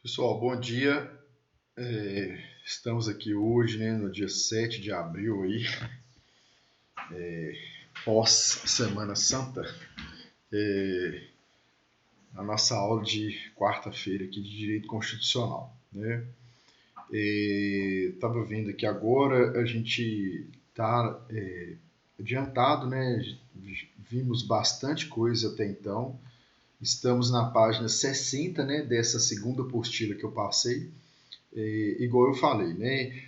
Pessoal, bom dia. Estamos aqui hoje, né, no dia 7 de abril, aí, pós-Semana Santa, a nossa aula de quarta-feira aqui de Direito Constitucional. Né? Estava vendo aqui agora, a gente está adiantado, né? Vimos bastante coisa até então. Estamos na página 60, né, dessa segunda apostila que eu passei. Igual eu falei, né?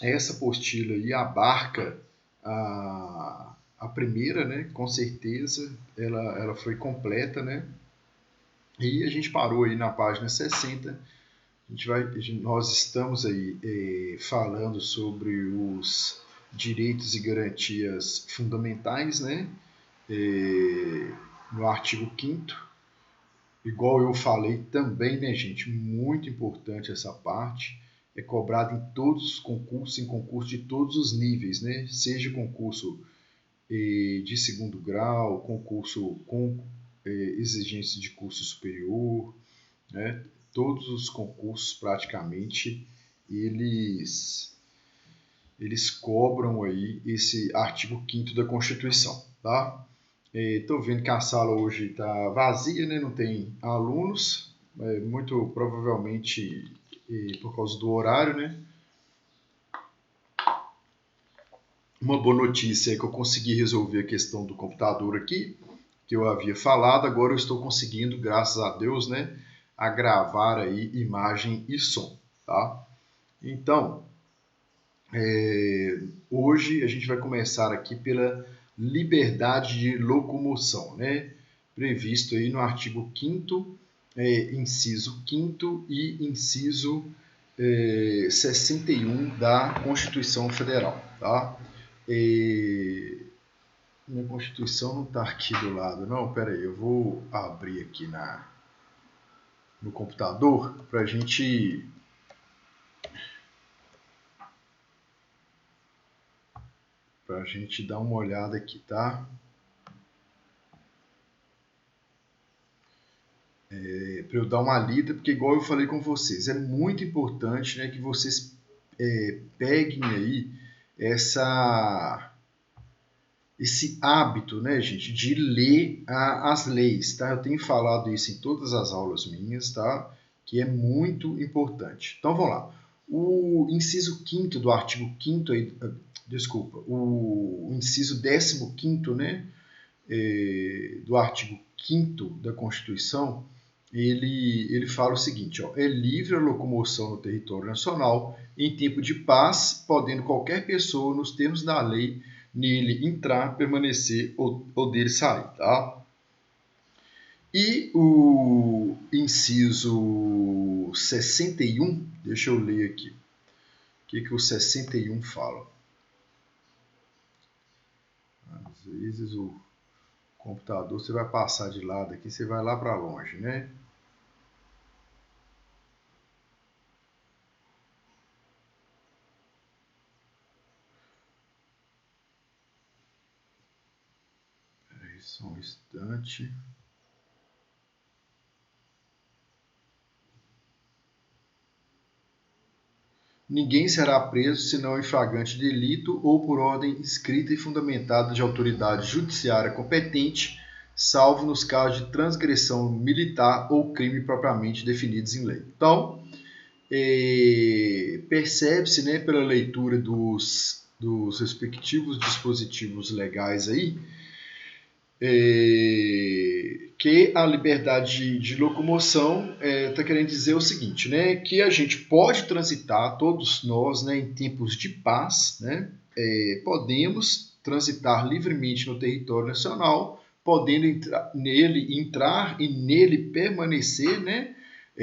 Essa apostila aí abarca a primeira, né? Com certeza, ela foi completa, né? E a gente parou aí na página 60. Nós estamos aí falando sobre os direitos e garantias fundamentais, né? No artigo 5º. Igual eu falei também, né, gente? Muito importante essa parte. É cobrado em todos os concursos, em concursos de todos os níveis, né? Seja concurso de segundo grau, concurso com exigência de curso superior, né? Todos os concursos praticamente eles cobram aí esse artigo 5º da Constituição, tá? Estou vendo que a sala hoje está vazia, né? Não tem alunos, muito provavelmente por causa do horário, né? Uma boa notícia é que eu consegui resolver a questão do computador aqui, que eu havia falado. Agora eu estou conseguindo, graças a Deus, né, a gravar aí imagem e som, tá? Então, hoje a gente vai começar aqui pela liberdade de locomoção, né? Previsto aí no artigo 5º, inciso 5º e inciso 61 da Constituição Federal, tá? Minha Constituição não está aqui do lado, não. Pera aí, eu vou abrir aqui no computador para a gente dar uma olhada aqui, tá? Para eu dar uma lida, porque igual eu falei com vocês, é muito importante, né, que vocês peguem aí esse hábito, né, gente, de ler as leis, tá? Eu tenho falado isso em todas as aulas minhas, tá? Que é muito importante. Então, vamos lá. O inciso 5º do artigo 5º aí, desculpa, o inciso 15º, né, do artigo 5º da Constituição, ele fala o seguinte, ó, é livre a locomoção no território nacional em tempo de paz, podendo qualquer pessoa, nos termos da lei, nele entrar, permanecer ou dele sair, tá? E o inciso 61, deixa eu ler aqui. O que o 61 fala? Às vezes o computador, você vai passar de lado aqui, você vai lá para longe, né? Peraí, só um instante. Ninguém será preso senão em flagrante delito ou por ordem escrita e fundamentada de autoridade judiciária competente, salvo nos casos de transgressão militar ou crime propriamente definidos em lei. Então, percebe-se, né, pela leitura dos respectivos dispositivos legais aí, que a liberdade de locomoção está querendo dizer o seguinte, né, que a gente pode transitar, todos nós, né, em tempos de paz, né, podemos transitar livremente no território nacional, podendo entrar e nele permanecer, né,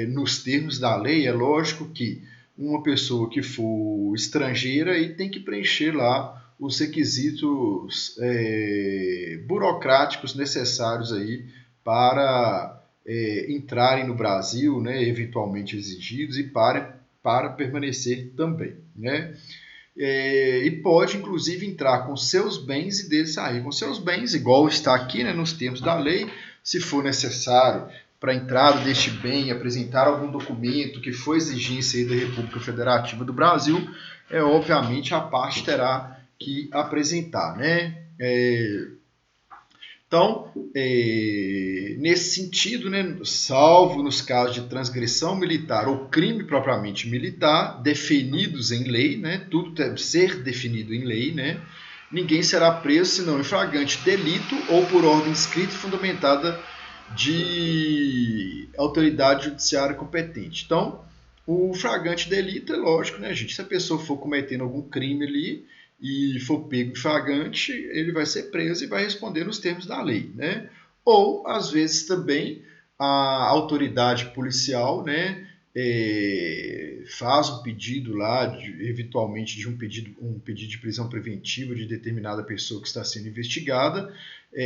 nos termos da lei. É lógico que uma pessoa que for estrangeira aí tem que preencher lá os requisitos burocráticos necessários aí para entrarem no Brasil, né, eventualmente exigidos, e para permanecer também, né? E pode, inclusive, entrar com seus bens e dele sair com seus bens, igual está aqui, né, nos termos da lei. Se for necessário para a entrada deste bem, apresentar algum documento que for exigência aí da República Federativa do Brasil, obviamente a parte terá que apresentar, né? Então, nesse sentido, né, salvo nos casos de transgressão militar ou crime propriamente militar, definidos em lei, né, tudo deve ser definido em lei, né, ninguém será preso senão em flagrante delito ou por ordem escrita e fundamentada de autoridade judiciária competente. Então, o flagrante delito é lógico, né, gente? Se a pessoa for cometendo algum crime ali e for pego em flagrante, ele vai ser preso e vai responder nos termos da lei, né? Ou, às vezes, também a autoridade policial, né, faz um pedido lá, eventualmente, de um pedido de prisão preventiva de determinada pessoa que está sendo investigada,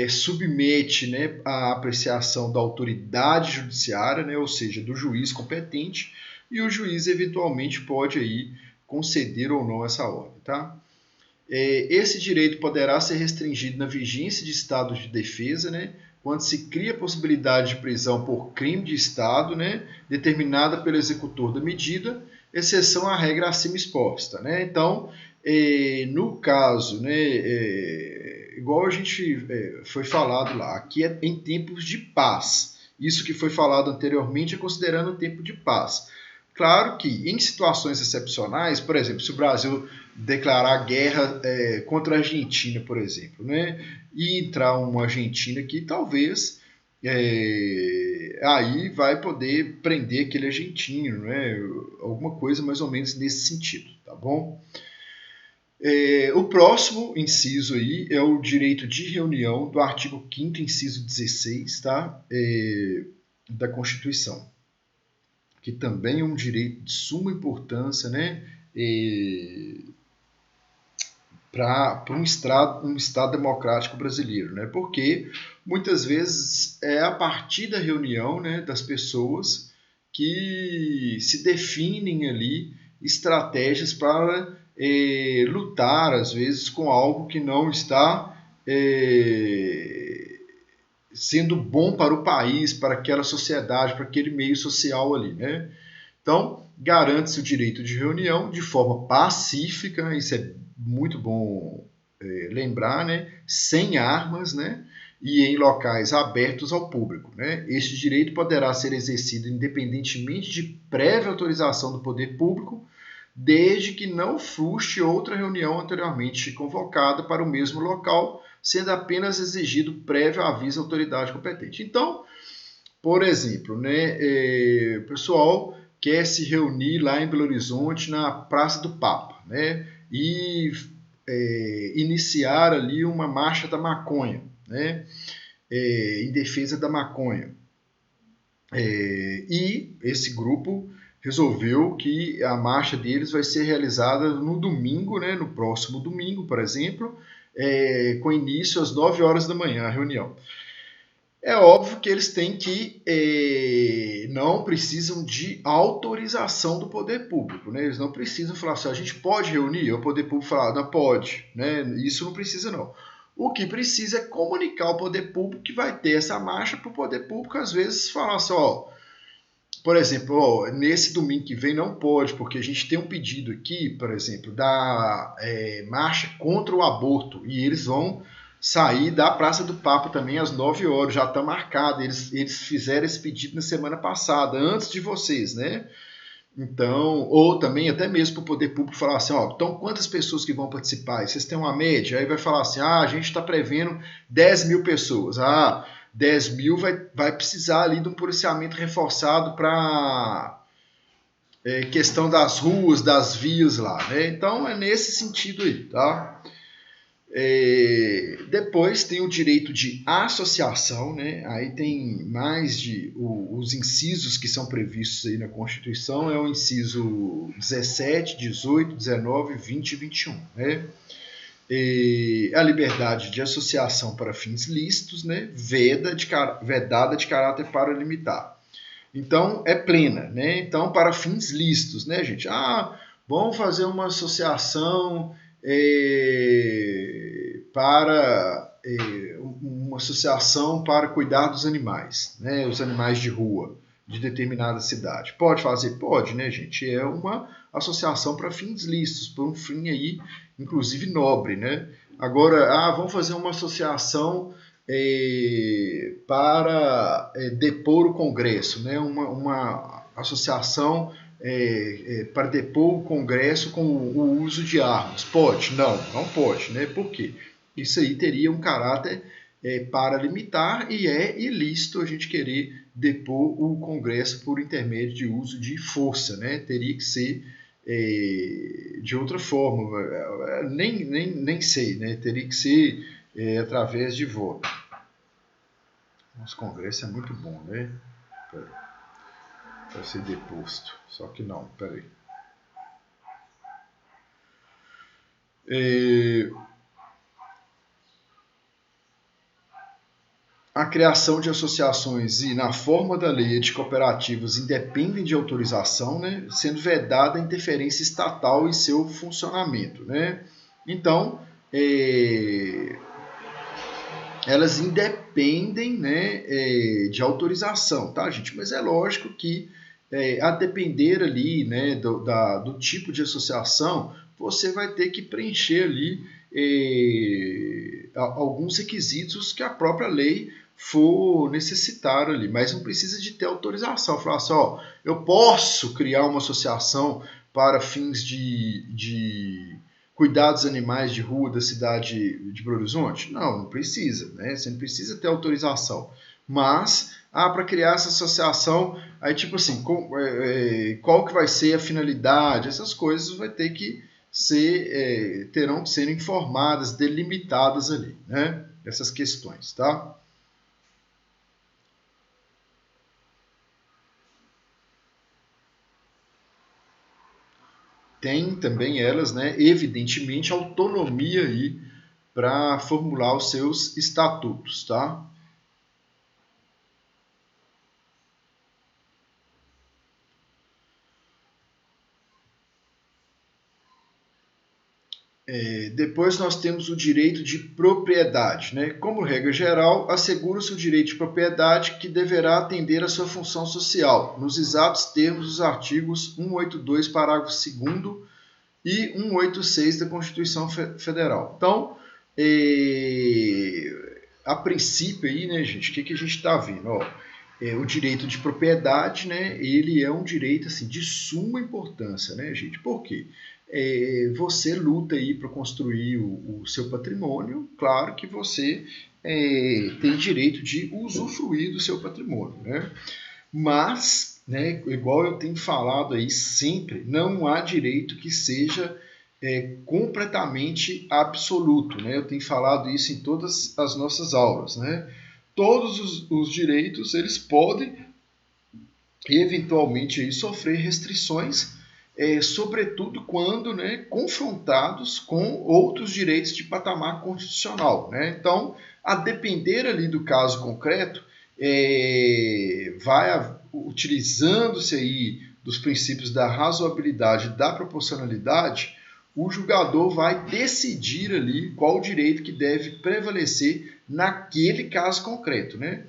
submete, né, à apreciação da autoridade judiciária, né, ou seja, do juiz competente, e o juiz eventualmente pode aí conceder ou não essa ordem, tá? Esse direito poderá ser restringido na vigência de estado de defesa, né, quando se cria a possibilidade de prisão por crime de Estado, né, determinada pelo executor da medida, exceção à regra acima exposta, né? Então, no caso, né, igual a gente foi falado lá, aqui é em tempos de paz. Isso que foi falado anteriormente é considerando o tempo de paz. Claro que em situações excepcionais, por exemplo, se o Brasil declarar guerra contra a Argentina, por exemplo, né, e entrar uma Argentina que talvez aí vai poder prender aquele argentino, né, alguma coisa mais ou menos nesse sentido, tá bom? O próximo inciso aí é o direito de reunião do artigo 5º, inciso 16, tá? Da Constituição, que também é um direito de suma importância, né? Para um Estado democrático brasileiro, né? Porque muitas vezes é a partir da reunião, né, das pessoas que se definem ali estratégias para lutar, às vezes, com algo que não está sendo bom para o país, para aquela sociedade, para aquele meio social ali, né? Então, garante-se o direito de reunião de forma pacífica, isso é muito bom lembrar, né? Sem armas, né? E em locais abertos ao público, né? Este direito poderá ser exercido independentemente de prévia autorização do poder público, desde que não frustre outra reunião anteriormente convocada para o mesmo local, sendo apenas exigido prévio aviso à autoridade competente. Então, por exemplo, né, o pessoal quer se reunir lá em Belo Horizonte, na Praça do Papa, né, e iniciar ali uma marcha da maconha, né, em defesa da maconha. E esse grupo resolveu que a marcha deles vai ser realizada no domingo, né, no próximo domingo, por exemplo, com início às 9 horas da manhã, a reunião. É óbvio que eles têm que não precisam de autorização do poder público, né? Eles não precisam falar assim, a gente pode reunir? O poder público fala, não pode, né? Isso não precisa não. O que precisa é comunicar ao poder público que vai ter essa marcha para o poder público às vezes falar assim, ó, por exemplo, nesse domingo que vem não pode, porque a gente tem um pedido aqui, por exemplo, da marcha contra o aborto, e eles vão sair da Praça do Papa também às 9 horas, já está marcado, eles fizeram esse pedido na semana passada, antes de vocês, né? Então, ou também até mesmo para o poder público falar assim, ó, então quantas pessoas que vão participar? Vocês têm uma média? Aí vai falar assim, a gente está prevendo 10 mil pessoas. 10 mil vai precisar ali de um policiamento reforçado para questão das ruas, das vias lá, né? Então é nesse sentido aí, tá? Depois tem o direito de associação, né? Aí tem mais os incisos que são previstos aí na Constituição, é o inciso 17, 18, 19, 20 e 21, né? A liberdade de associação para fins lícitos, né? Vedada de caráter paralimitar. Então, é plena, né? Então, para fins lícitos, né, gente? Vamos fazer uma associação para uma associação para cuidar dos animais, né, os animais de rua de determinada cidade. Pode fazer? Pode, né, gente? É uma associação para fins lícitos, para um fim aí, inclusive nobre, né? Agora, vamos fazer uma associação para depor o Congresso, né? Uma associação para depor o Congresso com o uso de armas. Pode? Não, não pode, né? Por quê? Isso aí teria um caráter paralimitar e é ilícito a gente querer depor o Congresso por intermédio de uso de força, né? Teria que ser de outra forma, nem sei, né? Teria que ser através de voto. Nosso Congresso é muito bom, né? Para ser deposto, só que não, peraí. A criação de associações e, na forma da lei, de cooperativas independem de autorização, né, sendo vedada a interferência estatal em seu funcionamento, né? Então, elas independem, né, de autorização, tá, gente? Mas é lógico que, a depender ali, né, do tipo de associação, você vai ter que preencher ali alguns requisitos que a própria lei for necessitar ali, mas não precisa de ter autorização. Falar assim, eu posso criar uma associação para fins de cuidar dos animais de rua da cidade de Belo Horizonte? Não precisa, né? Você não precisa ter autorização. Mas, para criar essa associação, aí tipo assim, qual que vai ser a finalidade? Essas coisas vai ter que terão que ser informadas, delimitadas ali, né? Essas questões, tá? Tem também elas, né, evidentemente, autonomia aí para formular os seus estatutos, tá? Depois nós temos o direito de propriedade, né? Como regra geral, assegura-se o direito de propriedade que deverá atender à sua função social, nos exatos termos dos artigos 182, parágrafo 2º e 186 da Constituição Federal. Então, a princípio aí, né, gente, o que a gente está vendo? O direito de propriedade, né, ele é um direito assim, de suma importância, né, gente? Por quê? Você luta aí para construir o seu patrimônio, claro que você tem direito de usufruir do seu patrimônio, né? Mas, né, igual eu tenho falado aí sempre, não há direito que seja completamente absoluto, né? Eu tenho falado isso em todas as nossas aulas, né? Todos os direitos, eles podem eventualmente aí sofrer restrições, sobretudo quando, né, confrontados com outros direitos de patamar constitucional, né? Então, a depender ali do caso concreto, vai utilizando-se aí dos princípios da razoabilidade e da proporcionalidade, o julgador vai decidir ali qual o direito que deve prevalecer naquele caso concreto, né?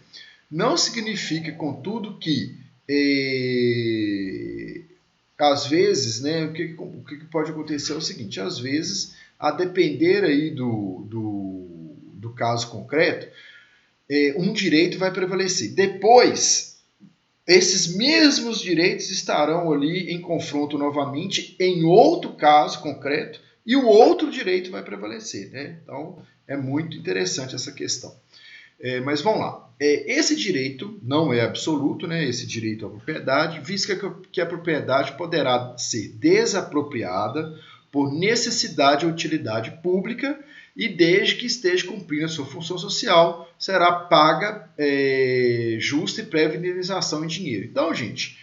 Não significa, contudo, que às vezes, né, o que pode acontecer é o seguinte, às vezes, a depender aí do caso concreto, um direito vai prevalecer. Depois, esses mesmos direitos estarão ali em confronto novamente em outro caso concreto e o outro direito vai prevalecer, né? Então, é muito interessante essa questão. Mas vamos lá. Esse direito não é absoluto, né? Esse direito à propriedade, visto que a propriedade poderá ser desapropriada por necessidade ou utilidade pública e desde que esteja cumprindo a sua função social, será paga justa e prévia indenização em dinheiro. Então, gente,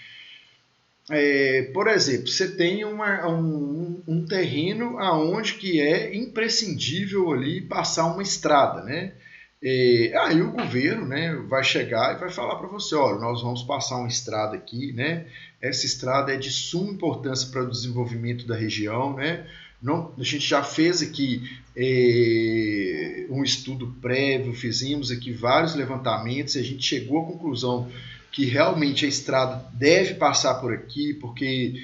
por exemplo, você tem um terreno aonde que é imprescindível ali passar uma estrada, né? Aí o governo, né, vai chegar e vai falar para você, olha, nós vamos passar uma estrada aqui, né? Essa estrada é de suma importância para o desenvolvimento da região, né? Não, a gente já fez aqui um estudo prévio, fizemos aqui vários levantamentos e a gente chegou à conclusão que realmente a estrada deve passar por aqui, porque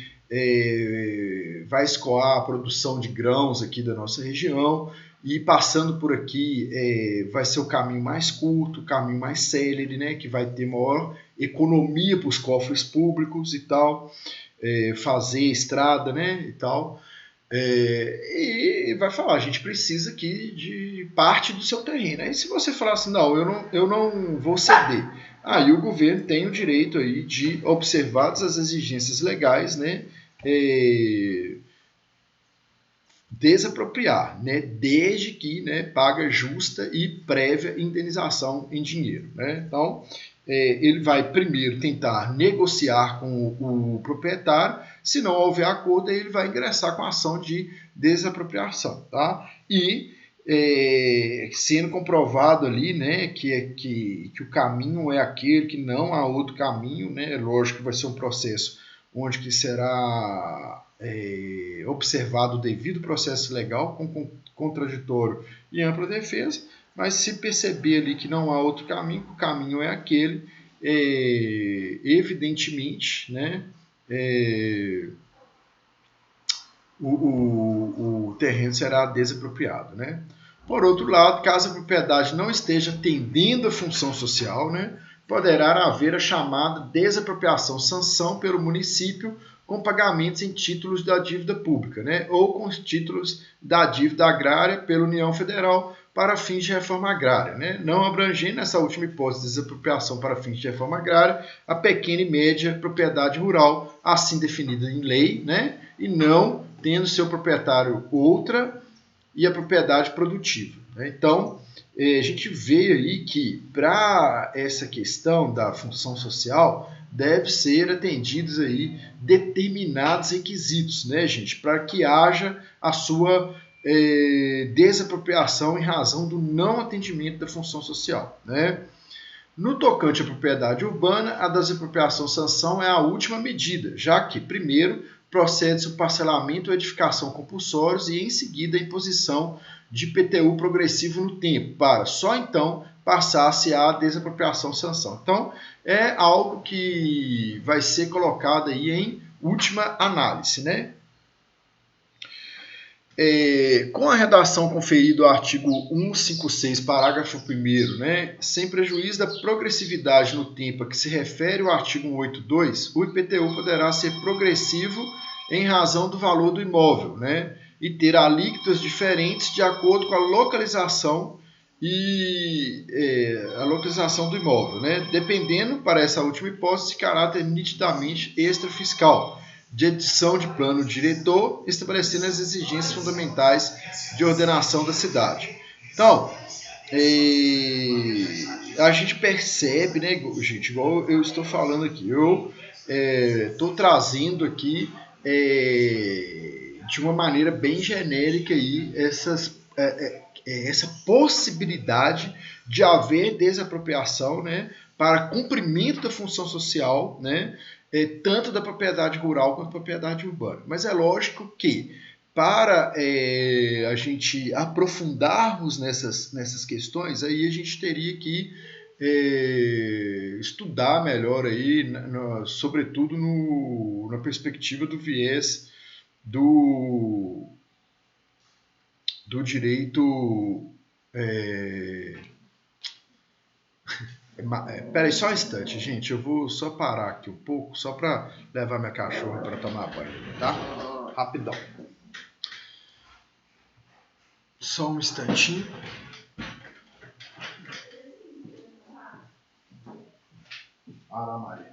vai escoar a produção de grãos aqui da nossa região, e passando por aqui vai ser o caminho mais curto, o caminho mais célere, né, que vai ter maior economia para os cofres públicos e tal, fazer estrada, né, e tal. E vai falar, a gente precisa aqui de parte do seu terreno. Aí se você falar assim, não, eu não vou ceder, aí o governo tem o direito aí de, observadas as exigências legais, né, desapropriar, né, desde que, né, paga justa e prévia indenização em dinheiro, né? Então, ele vai primeiro tentar negociar com o proprietário, se não houver acordo, aí ele vai ingressar com a ação de desapropriação, tá? E sendo comprovado ali, né, que o caminho é aquele, que não há outro caminho, né? Lógico que vai ser um processo onde que será observado o devido processo legal com contraditório e ampla defesa, mas se perceber ali que não há outro caminho, que o caminho é aquele, evidentemente, né, o terreno será desapropriado, né? Por outro lado, caso a propriedade não esteja atendendo a função social, né, poderá haver a chamada desapropriação sanção pelo município com pagamentos em títulos da dívida pública, né, ou com os títulos da dívida agrária pela União Federal para fins de reforma agrária, né, não abrangendo nessa última hipótese de desapropriação para fins de reforma agrária a pequena e média propriedade rural, assim definida em lei, né, e não tendo seu proprietário outra e a propriedade produtiva, né? Então, a gente vê aí que para essa questão da função social deve ser atendidos aí determinados requisitos, né, gente, para que haja a sua desapropriação em razão do não atendimento da função social, né? No tocante à propriedade urbana, a desapropriação-sanção é a última medida, já que, primeiro, procede-se o parcelamento ou edificação compulsórios e, em seguida, a imposição de IPTU progressivo no tempo, para só então passar-se a desapropriação-sanção. Então, é algo que vai ser colocado aí em última análise, né? Com a redação conferida ao artigo 156, parágrafo 1º, né, sem prejuízo da progressividade no tempo a que se refere o artigo 182, o IPTU poderá ser progressivo em razão do valor do imóvel, né, e ter alíquotas diferentes de acordo com a localização a localização do imóvel, né, dependendo, para essa última hipótese, de caráter nitidamente extrafiscal, de edição de plano diretor, estabelecendo as exigências fundamentais de ordenação da cidade. Então, a gente percebe, né, gente, igual eu estou falando aqui, eu estou trazendo aqui de uma maneira bem genérica aí essa possibilidade de haver desapropriação, né, para cumprimento da função social, né, tanto da propriedade rural quanto da propriedade urbana. Mas é lógico que para a gente aprofundarmos nessas questões, aí a gente teria que estudar melhor aí, sobretudo na perspectiva do viés do direito. Peraí, só um instante, gente. Eu vou só parar aqui um pouco, só para levar minha cachorra para tomar banho, tá? Rapidão. Só um instantinho. Ana Maria.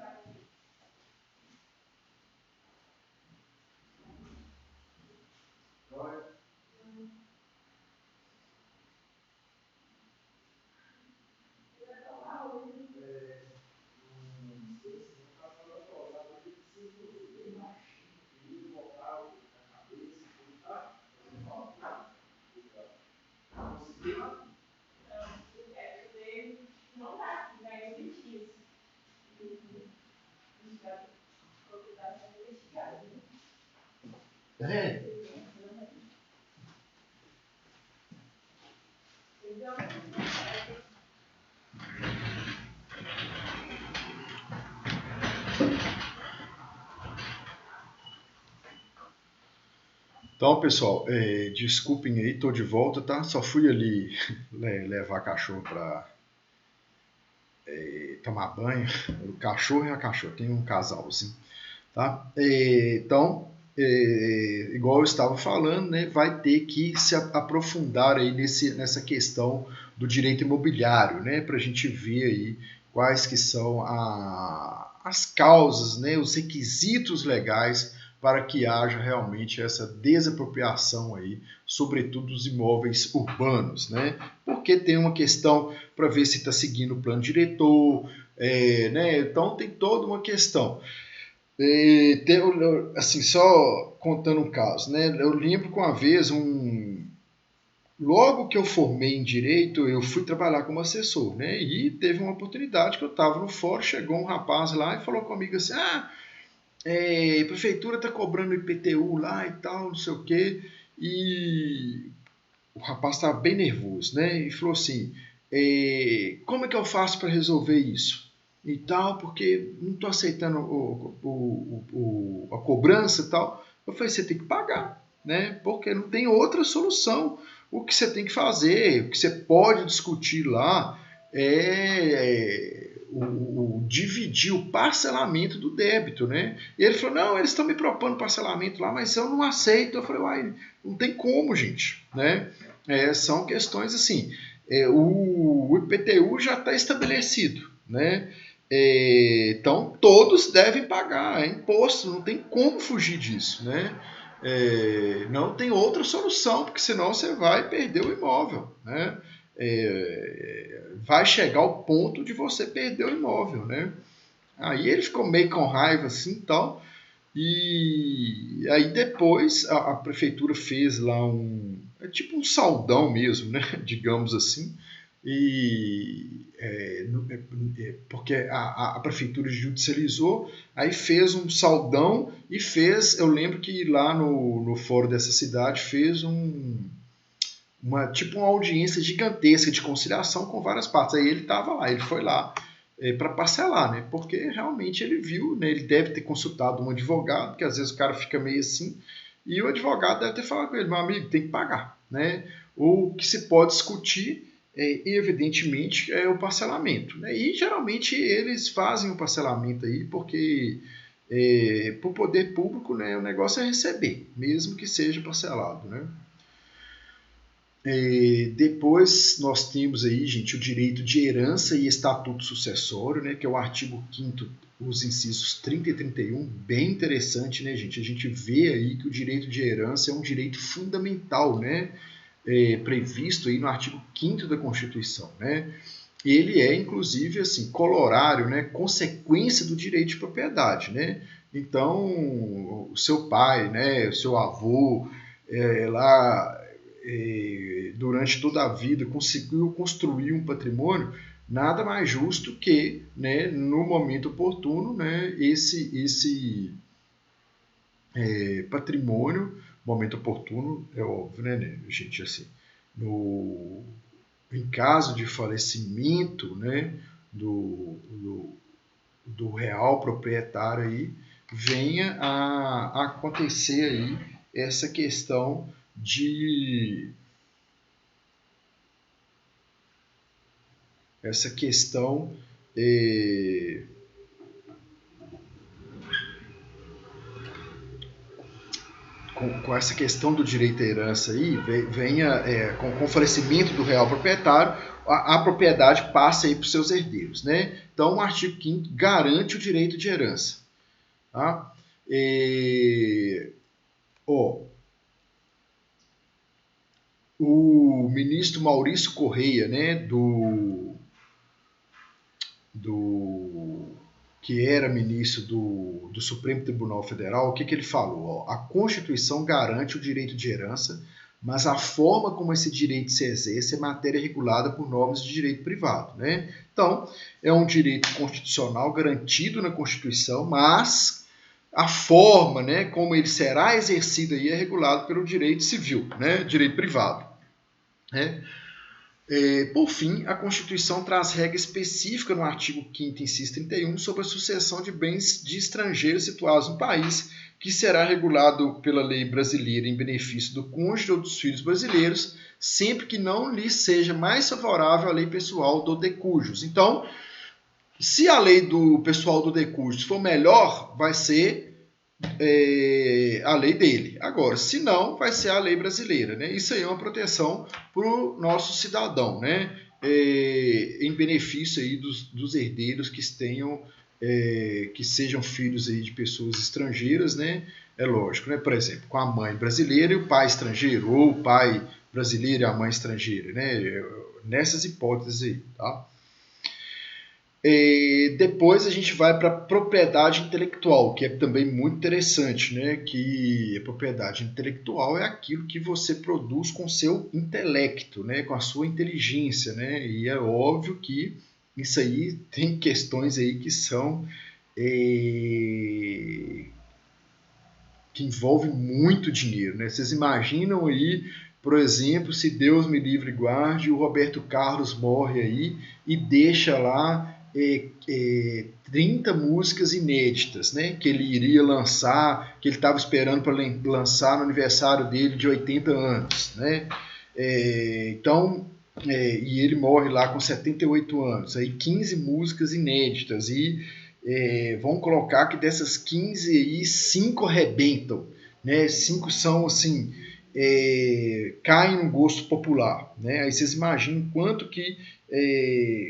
Então, pessoal, desculpem aí, tô de volta, tá? Só fui ali levar cachorro para tomar banho. O cachorro e a cachorra, tem um casalzinho, tá? Então, igual eu estava falando, né, vai ter que se aprofundar aí nessa questão do direito imobiliário, né, para a gente ver aí quais que são as causas, né, os requisitos legais para que haja realmente essa desapropriação aí, sobretudo dos imóveis urbanos, né? Porque tem uma questão para ver se está seguindo o plano diretor, né? Então tem toda uma questão. Assim, só contando um caso, né? Eu lembro que uma vez, logo que eu formei em Direito, eu fui trabalhar como assessor, né? E teve uma oportunidade que eu estava no fórum, chegou um rapaz lá e falou comigo assim, a prefeitura está cobrando IPTU lá e tal, não sei o quê, e o rapaz estava bem nervoso, né? E falou assim, como é que eu faço para resolver isso? E tal, porque não estou aceitando a cobrança e tal. Eu falei, você tem que pagar, né? Porque não tem outra solução. O que você tem que fazer, o que você pode discutir lá dividir o parcelamento do débito, né? E ele falou, não, eles estão me propondo parcelamento lá, mas eu não aceito. Eu falei, uai, não tem como, gente, né? São questões assim, o IPTU já está estabelecido, né? Então todos devem pagar, é imposto, não tem como fugir disso, né? Não tem outra solução, porque senão você vai perder o imóvel, né? Vai chegar ao ponto de você perder o imóvel, né? Aí ele ficou meio com raiva assim e tal, e aí depois a prefeitura fez lá tipo um saldão mesmo, né? Digamos assim, porque a prefeitura judicializou, aí fez um saldão e fez, eu lembro que lá no fórum dessa cidade fez tipo uma audiência gigantesca de conciliação com várias partes. Aí ele estava lá, ele foi lá para parcelar, né? Porque realmente ele viu, né? Ele deve ter consultado um advogado, que às vezes o cara fica meio assim, e o advogado deve ter falado com ele, meu amigo, tem que pagar, né? O que se pode discutir, evidentemente, é o parcelamento, né? E geralmente eles fazem o parcelamento aí porque para o poder público, né, o negócio é receber, mesmo que seja parcelado, né? Depois nós temos aí, gente, o direito de herança e estatuto sucessório, né, que é o artigo 5º, os incisos 30 e 31, bem interessante, né, gente? A gente vê aí que o direito de herança é um direito fundamental, né, previsto aí no artigo 5º da Constituição, né? Ele é, inclusive, assim, corolário, né, consequência do direito de propriedade, né? Então, o seu pai, né, o seu avô, lá durante toda a vida conseguiu construir um patrimônio, nada mais justo que, né, no momento oportuno, né, esse patrimônio, momento oportuno, é óbvio, né, gente, assim, em caso de falecimento, né, do real proprietário aí, venha a acontecer aí essa questão de essa questão com essa questão do direito à herança aí, venha com o falecimento do real proprietário, a propriedade passa aí para os seus herdeiros, né? Então, o artigo 5º garante o direito de herança. Tá? O ministro Maurício Correia, né, que era ministro do Supremo Tribunal Federal, o que ele falou? A Constituição garante o direito de herança, mas a forma como esse direito se exerce é matéria regulada por normas de direito privado, né? Então, é um direito constitucional garantido na Constituição, mas a forma, né, como ele será exercido aí é regulado pelo direito civil, né, direito privado, né? Por fim, a Constituição traz regra específica no artigo 5º, inciso 31, sobre a sucessão de bens de estrangeiros situados no país, que será regulado pela lei brasileira em benefício do cônjuge ou dos filhos brasileiros, sempre que não lhe seja mais favorável a lei pessoal do decujus. Então, se a lei do pessoal do decujus for melhor, vai ser a lei dele. Agora, se não, vai ser a lei brasileira. Né? Isso aí é uma proteção para o nosso cidadão, né? Em benefício aí dos herdeiros que tenham, que sejam filhos aí de pessoas estrangeiras, né? É lógico, né? Por exemplo, com a mãe brasileira e o pai estrangeiro, ou o pai brasileiro e a mãe estrangeira, né? Nessas hipóteses aí, tá? Depois a gente vai para a propriedade intelectual, que é também muito interessante, né? Que a propriedade intelectual é aquilo que você produz com seu intelecto, né? Com a sua inteligência, né? E é óbvio que isso aí tem questões aí que são que envolvem muito dinheiro, né? Vocês imaginam aí, por exemplo, se Deus me livre e guarde, o Roberto Carlos morre aí e deixa lá 30 músicas inéditas, né, que ele iria lançar, que ele estava esperando para lançar no aniversário dele de 80 anos. Né? Então, e ele morre lá com 78 anos. Aí 15 músicas inéditas. E vamos colocar que dessas 15 aí, 5 arrebentam. Né? 5 são assim... caem no gosto popular. Né? Aí vocês imaginam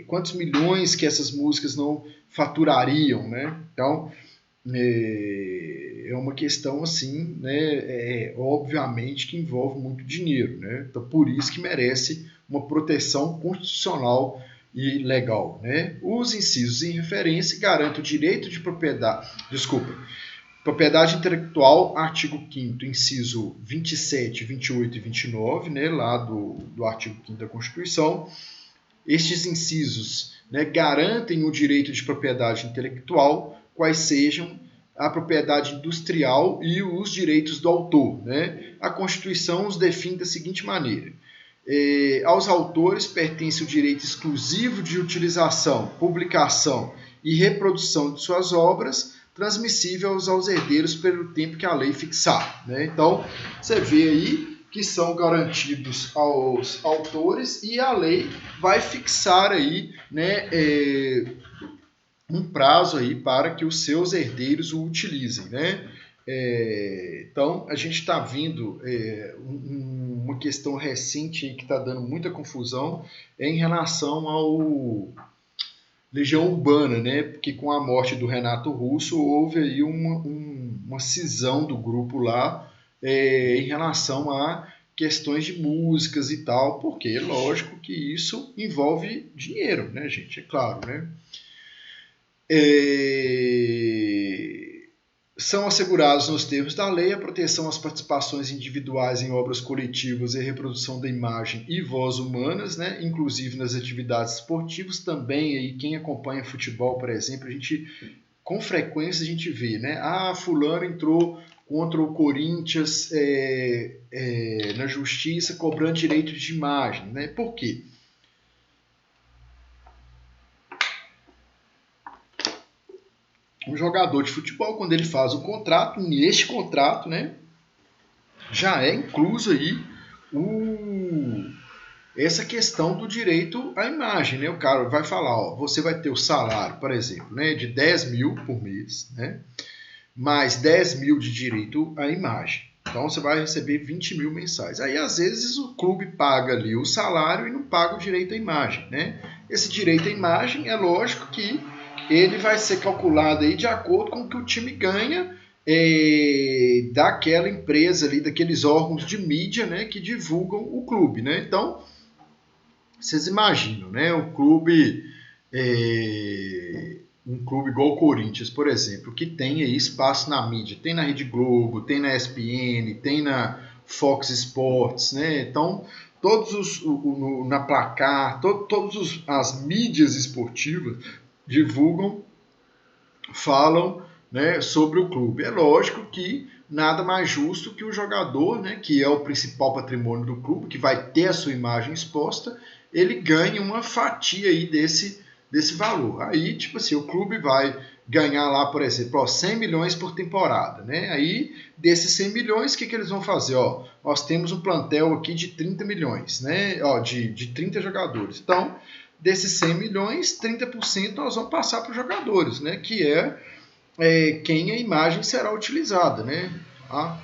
quantos milhões que essas músicas não faturariam. Né? Então, é uma questão assim, né, obviamente que envolve muito dinheiro. Né? Então, por isso que merece uma proteção constitucional e legal. Né? Os incisos em referência garantem o direito de propriedade... Propriedade intelectual, artigo 5º, inciso 27, 28 e 29, né, lá do artigo 5º da Constituição. Estes incisos, né, garantem o direito de propriedade intelectual, quais sejam a propriedade industrial e os direitos do autor. Né? A Constituição os define da seguinte maneira. Aos autores pertence o direito exclusivo de utilização, publicação e reprodução de suas obras, transmissível aos herdeiros pelo tempo que a lei fixar. Né? Então, você vê aí que são garantidos aos autores e a lei vai fixar aí, né, um prazo aí para que os seus herdeiros o utilizem. Né? Então, a gente está vendo uma questão recente aí que está dando muita confusão em relação ao Legião Urbana, né? Porque com a morte do Renato Russo houve aí uma cisão do grupo lá em relação a questões de músicas e tal, porque é lógico que isso envolve dinheiro, né, gente? É claro, né? São assegurados nos termos da lei a proteção às participações individuais em obras coletivas e a reprodução da imagem e voz humanas, né? Inclusive nas atividades esportivas também. Aí, quem acompanha futebol, por exemplo, com frequência a gente vê, né? Fulano entrou contra o Corinthians na justiça cobrando direito de imagem. Né? Por quê? Um jogador de futebol, quando ele faz o contrato, neste contrato, né, já é incluso aí essa questão do direito à imagem. Né? O cara vai falar, ó, você vai ter o salário, por exemplo, né, de 10 mil por mês, né, mais 10 mil de direito à imagem. Então você vai receber 20 mil mensais. Aí às vezes o clube paga ali o salário e não paga o direito à imagem. Né? Esse direito à imagem é lógico que ele vai ser calculado aí de acordo com o que o time ganha daquela empresa ali, daqueles órgãos de mídia, né, que divulgam o clube. Né? Então, vocês imaginam, né, um clube igual o Corinthians, por exemplo, que tem aí espaço na mídia, tem na Rede Globo, tem na ESPN, tem na Fox Sports, né? Então, na Placar, todas as mídias esportivas divulgam, falam, né, sobre o clube. É lógico que nada mais justo que o jogador, né, que é o principal patrimônio do clube, que vai ter a sua imagem exposta, ele ganhe uma fatia aí desse valor. Aí, tipo assim, o clube vai ganhar lá, por exemplo, ó, 100 milhões por temporada, né? Aí, desses 100 milhões, o que eles vão fazer? Ó, nós temos um plantel aqui de 30 milhões, né? Ó, de 30 jogadores. Então, desses 100 milhões, 30% nós vamos passar para os jogadores, né? Que quem a imagem será utilizada, né? Tá?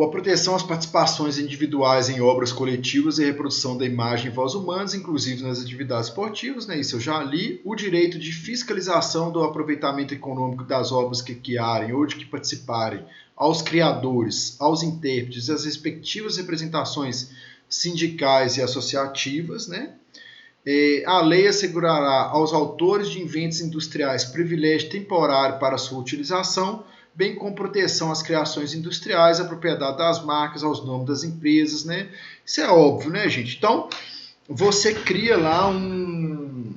A proteção às participações individuais em obras coletivas e reprodução da imagem e voz humanas, inclusive nas atividades esportivas, né? Isso eu já li. O direito de fiscalização do aproveitamento econômico das obras que criarem ou de que participarem aos criadores, aos intérpretes, às respectivas representações sindicais e associativas, né? A lei assegurará aos autores de inventos industriais privilégio temporário para sua utilização, bem como proteção às criações industriais, à propriedade das marcas, aos nomes das empresas, né? Isso é óbvio, né, gente? Então, você cria lá um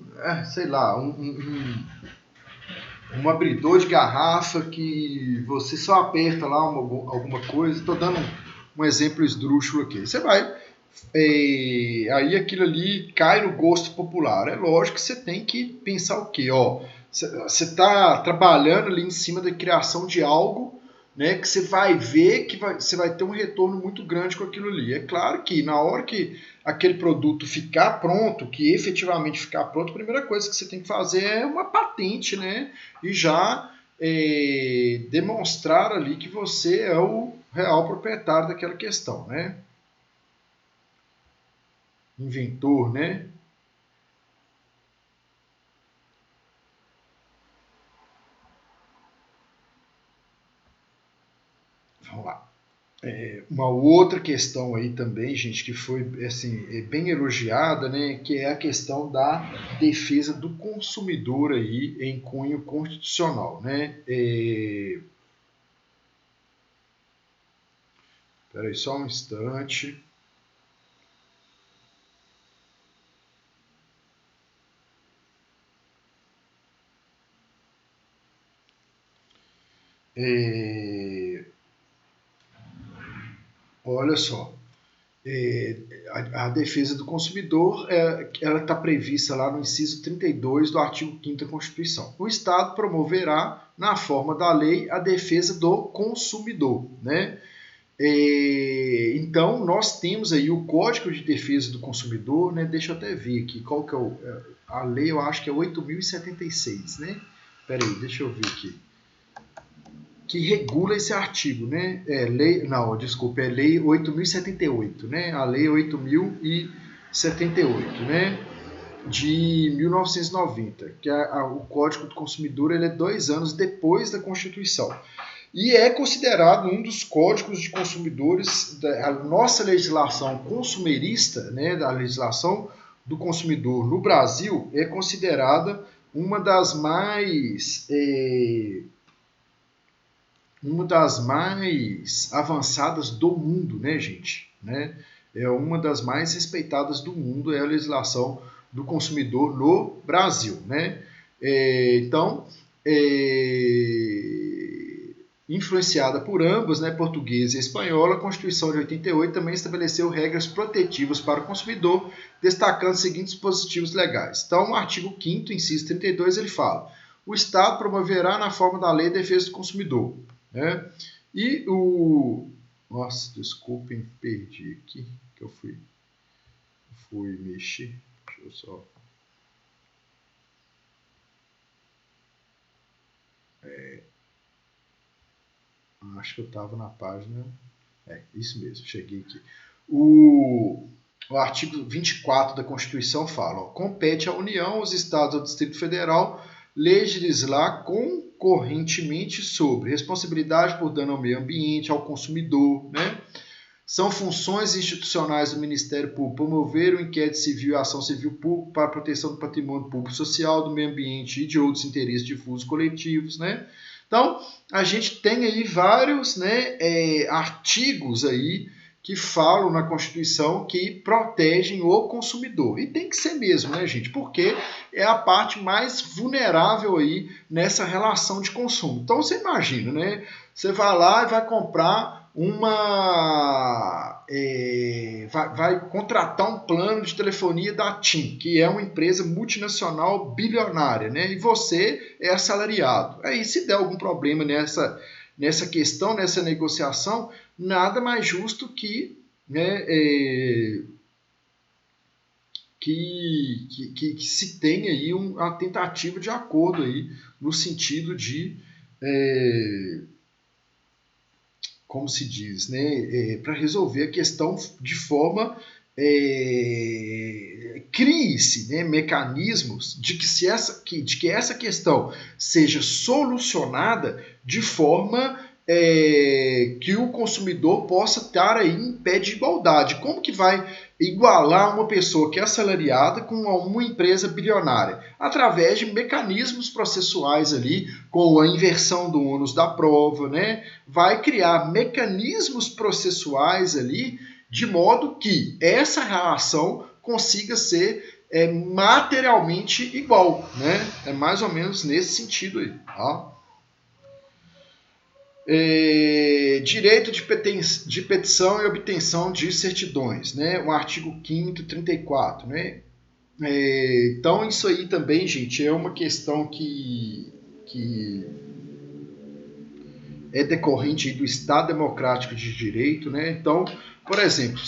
abridor de garrafa que você só aperta lá alguma coisa. Estou dando um exemplo esdrúxulo aqui. Você vai... aí aquilo ali cai no gosto popular. É lógico que você tem que pensar o quê? Você está trabalhando ali em cima da criação de algo, né, que você vai ver que você vai ter um retorno muito grande com aquilo ali. É claro que na hora que aquele produto ficar pronto, que efetivamente ficar pronto, a primeira coisa que você tem que fazer é uma patente, né, e já demonstrar ali que você é o real proprietário daquela questão, né? Inventor, né? Vamos lá. Uma outra questão aí também, gente, que foi assim, bem elogiada, né, que é a questão da defesa do consumidor aí em cunho constitucional, né? Espera aí só um instante. Olha só, a defesa do consumidor ela está prevista lá no inciso 32 do artigo 5º da Constituição. O Estado promoverá, na forma da lei, a defesa do consumidor, né? Então, nós temos aí o Código de Defesa do Consumidor, né? Deixa eu até ver aqui, qual que é a lei, eu acho que é 8.076, né? Espera aí, deixa eu ver aqui. Que regula esse artigo, né? É lei 8.078, né? A lei 8.078, né? De 1990, que o Código do Consumidor ele é 2 anos depois da Constituição. E é considerado um dos códigos de consumidores da nossa legislação consumerista, né, da legislação do consumidor no Brasil, é considerada uma das mais avançadas do mundo, né, gente? Né? É uma das mais respeitadas do mundo, é a legislação do consumidor no Brasil, né? Então, influenciada por ambas, né, portuguesa e espanhola, a Constituição de 88 também estabeleceu regras protetivas para o consumidor, destacando os seguintes dispositivos legais. Então, o artigo 5º, inciso 32, ele fala: o Estado promoverá, na forma da lei, a defesa do consumidor. Né? E o... Nossa, desculpem, perdi aqui, que eu fui mexer. Deixa eu só... Acho que eu estava na página... isso mesmo, cheguei aqui. O artigo 24 da Constituição fala: compete à União, aos Estados e ao Distrito Federal legislar concorrentemente sobre responsabilidade por dano ao meio ambiente, ao consumidor, né? São funções institucionais do Ministério Público promover o inquérito civil e a ação civil pública para a proteção do patrimônio público social, do meio ambiente e de outros interesses difusos coletivos, né? Então, a gente tem aí vários, né, artigos aí que falam na Constituição que protegem o consumidor. E tem que ser mesmo, né, gente? Porque é a parte mais vulnerável aí nessa relação de consumo. Então, você imagina, né? Você vai lá e vai comprar vai contratar um plano de telefonia da TIM, que é uma empresa multinacional bilionária, né? E você é assalariado. Aí, se der algum problema nessa questão, nessa negociação, nada mais justo que, né, que se tenha aí uma tentativa de acordo aí, no sentido de, como se diz, né, para resolver a questão de forma, crie-se, né, mecanismos de que essa questão seja solucionada de forma que o consumidor possa estar aí em pé de igualdade. Como que vai igualar uma pessoa que é assalariada com uma empresa bilionária? Através de mecanismos processuais ali, com a inversão do ônus da prova, né? Vai criar mecanismos processuais ali, de modo que essa relação consiga ser materialmente igual, né? É mais ou menos nesse sentido aí, tá? Direito de petição e obtenção de certidões, né? O artigo 5º, 34, né? Então, isso aí também, gente, é uma questão que é decorrente do Estado Democrático de Direito, né? Então, por exemplo,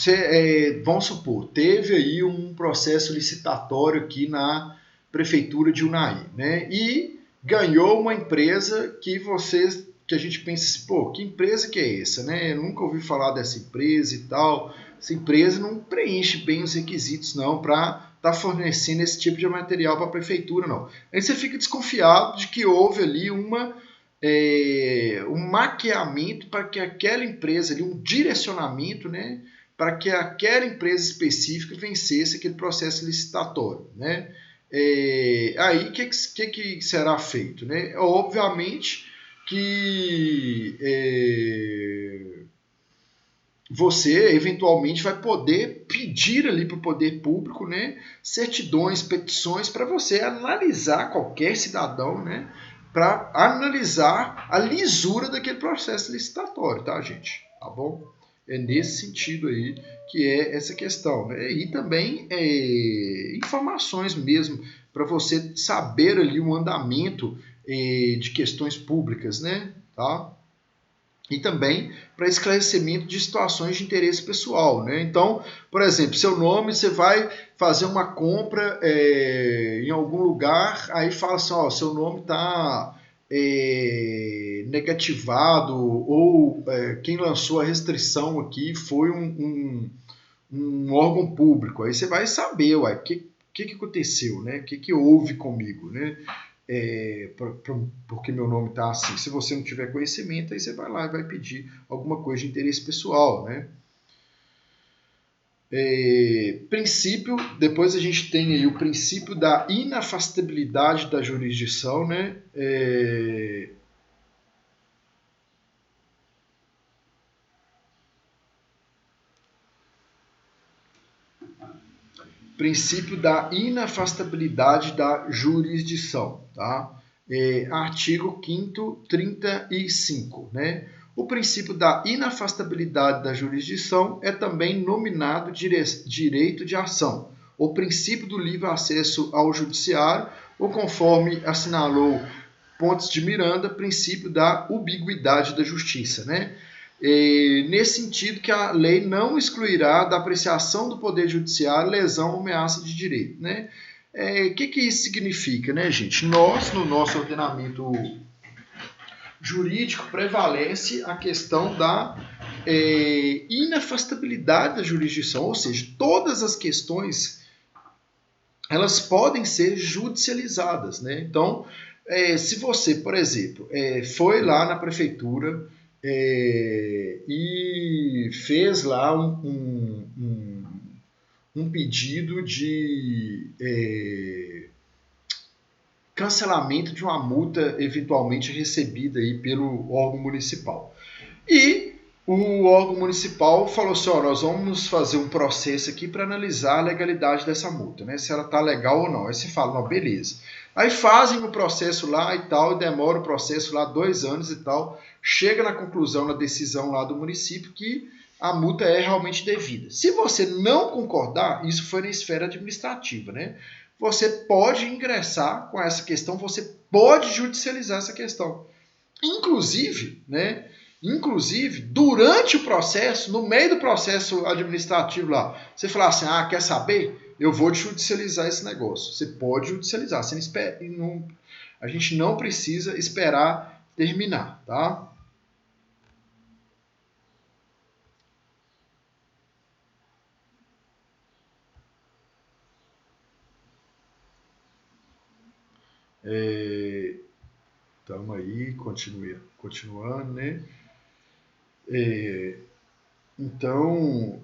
vamos supor, teve aí um processo licitatório aqui na Prefeitura de Unai, né? E ganhou uma empresa que a gente pensa assim, pô, que empresa que é essa, né? Eu nunca ouvi falar dessa empresa e tal. Essa empresa não preenche bem os requisitos, não, para estar fornecendo esse tipo de material para a prefeitura, não. Aí você fica desconfiado de que houve ali um maquiamento para que aquela empresa, ali, um direcionamento, né, para que aquela empresa específica vencesse aquele processo licitatório, né? Aí o que será feito, né? Obviamente que você eventualmente vai poder pedir ali para o poder público, né, certidões, petições, para você analisar, qualquer cidadão, né, para analisar a lisura daquele processo licitatório, tá, gente? Tá bom? É nesse sentido aí que é essa questão, né? E também informações mesmo, para você saber ali o andamento de questões públicas, né? Tá? E também para esclarecimento de situações de interesse pessoal, né? Então, por exemplo, seu nome, você vai fazer uma compra em algum lugar, aí fala assim, ó, seu nome está negativado, ou quem lançou a restrição aqui foi um órgão público. Aí você vai saber, uai, o que aconteceu, né? O que houve comigo, né? Porque meu nome está assim. Se você não tiver conhecimento, aí você vai lá e vai pedir alguma coisa de interesse pessoal, né? Princípio, depois a gente tem aí o princípio da inafastabilidade da jurisdição, né? Princípio da inafastabilidade da jurisdição, tá? Artigo 5º, 35, né? O princípio da inafastabilidade da jurisdição é também nominado direito de ação, o princípio do livre acesso ao judiciário, ou conforme assinalou Pontes de Miranda, princípio da ubiguidade da justiça, né? Nesse sentido que a lei não excluirá da apreciação do Poder Judiciário lesão ou ameaça de direito, né? Que isso significa, né, gente? Nós, no nosso ordenamento jurídico, prevalece a questão da inafastabilidade da jurisdição, ou seja, todas as questões elas podem ser judicializadas, né? Então, se você, por exemplo, foi lá na prefeitura e fez lá um pedido de cancelamento de uma multa eventualmente recebida aí pelo órgão municipal. E o órgão municipal falou assim, nós vamos fazer um processo aqui para analisar a legalidade dessa multa, né? Se ela está legal ou não. Aí você fala, não, beleza. Aí fazem o processo lá e tal, demora o processo lá 2 anos e tal, chega na conclusão, na decisão lá do município que a multa é realmente devida. Se você não concordar, isso foi na esfera administrativa, né? Você pode ingressar com essa questão, você pode judicializar essa questão. Inclusive, né? Inclusive, durante o processo, no meio do processo administrativo lá, você falar assim, quer saber? Eu vou judicializar esse negócio. Você pode judicializar. Você não espera, não, a gente não precisa esperar terminar, tá? Estamos aí, continuando, né? Então,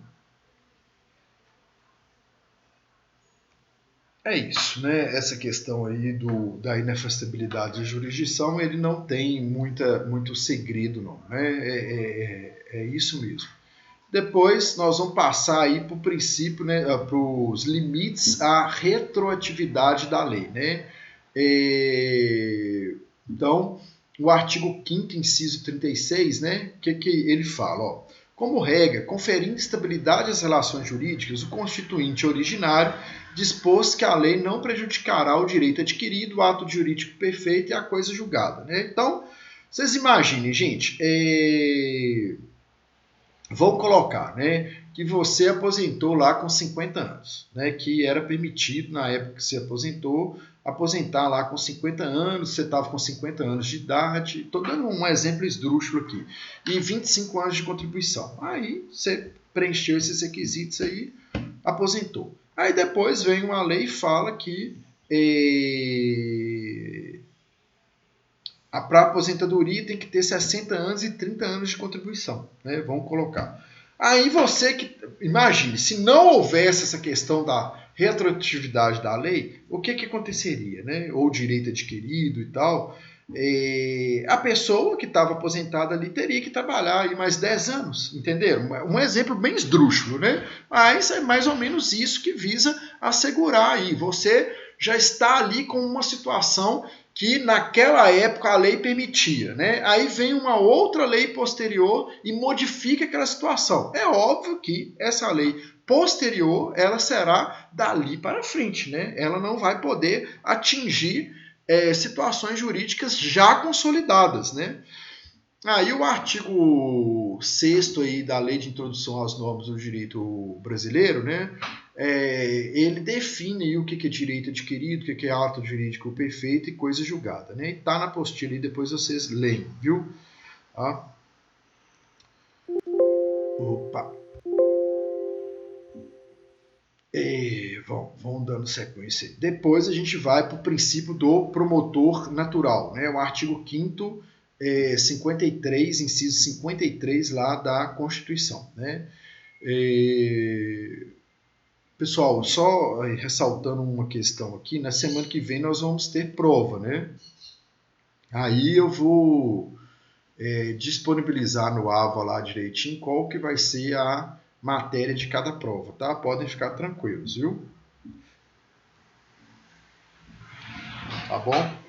é isso, né? Essa questão aí da inafastabilidade de jurisdição, ele não tem muito segredo, não, né? É isso mesmo. Depois nós vamos passar aí para o princípio, né, para os limites à retroatividade da lei, né? Então, o artigo 5º, inciso 36, né, que ele fala? Ó, como regra, conferindo estabilidade às relações jurídicas, o constituinte originário dispôs que a lei não prejudicará o direito adquirido, o ato jurídico perfeito e a coisa julgada. Né? Então, vocês imaginem, gente, vamos colocar, né, que você aposentou lá com 50 anos, né, que era permitido na época que você aposentar lá com 50 anos, você estava com 50 anos de idade, estou dando um exemplo esdrúxulo aqui, e 25 anos de contribuição. Aí você preencheu esses requisitos aí, aposentou. Aí depois vem uma lei e fala que para aposentadoria tem que ter 60 anos e 30 anos de contribuição, né? Vamos colocar. Aí você que, imagine, se não houvesse essa questão da retroatividade da lei, o que aconteceria, né? Ou direito adquirido e tal, a pessoa que estava aposentada ali teria que trabalhar aí mais 10 anos, entenderam? Um exemplo bem esdrúxulo, né? Mas é mais ou menos isso que visa assegurar aí. Você já está ali com uma situação que naquela época a lei permitia, né? Aí vem uma outra lei posterior e modifica aquela situação. É óbvio que essa lei posterior, ela será dali para frente, né? Ela não vai poder atingir situações jurídicas já consolidadas, né? Aí o artigo 6º aí da Lei de Introdução às Normas do Direito Brasileiro, né? Ele define o que é direito adquirido, o que é ato jurídico perfeito e coisa julgada, né? Está na apostila e depois vocês leem, viu? Tá? Opa! Vamos dando sequência. Depois a gente vai para o princípio do promotor natural, né? O artigo 5º, 53, inciso 53 lá da Constituição, né? Pessoal, só ressaltando uma questão aqui, na semana que vem nós vamos ter prova, né? Aí eu vou disponibilizar no AVA lá direitinho qual que vai ser a matéria de cada prova, tá? Podem ficar tranquilos, viu? Tá bom?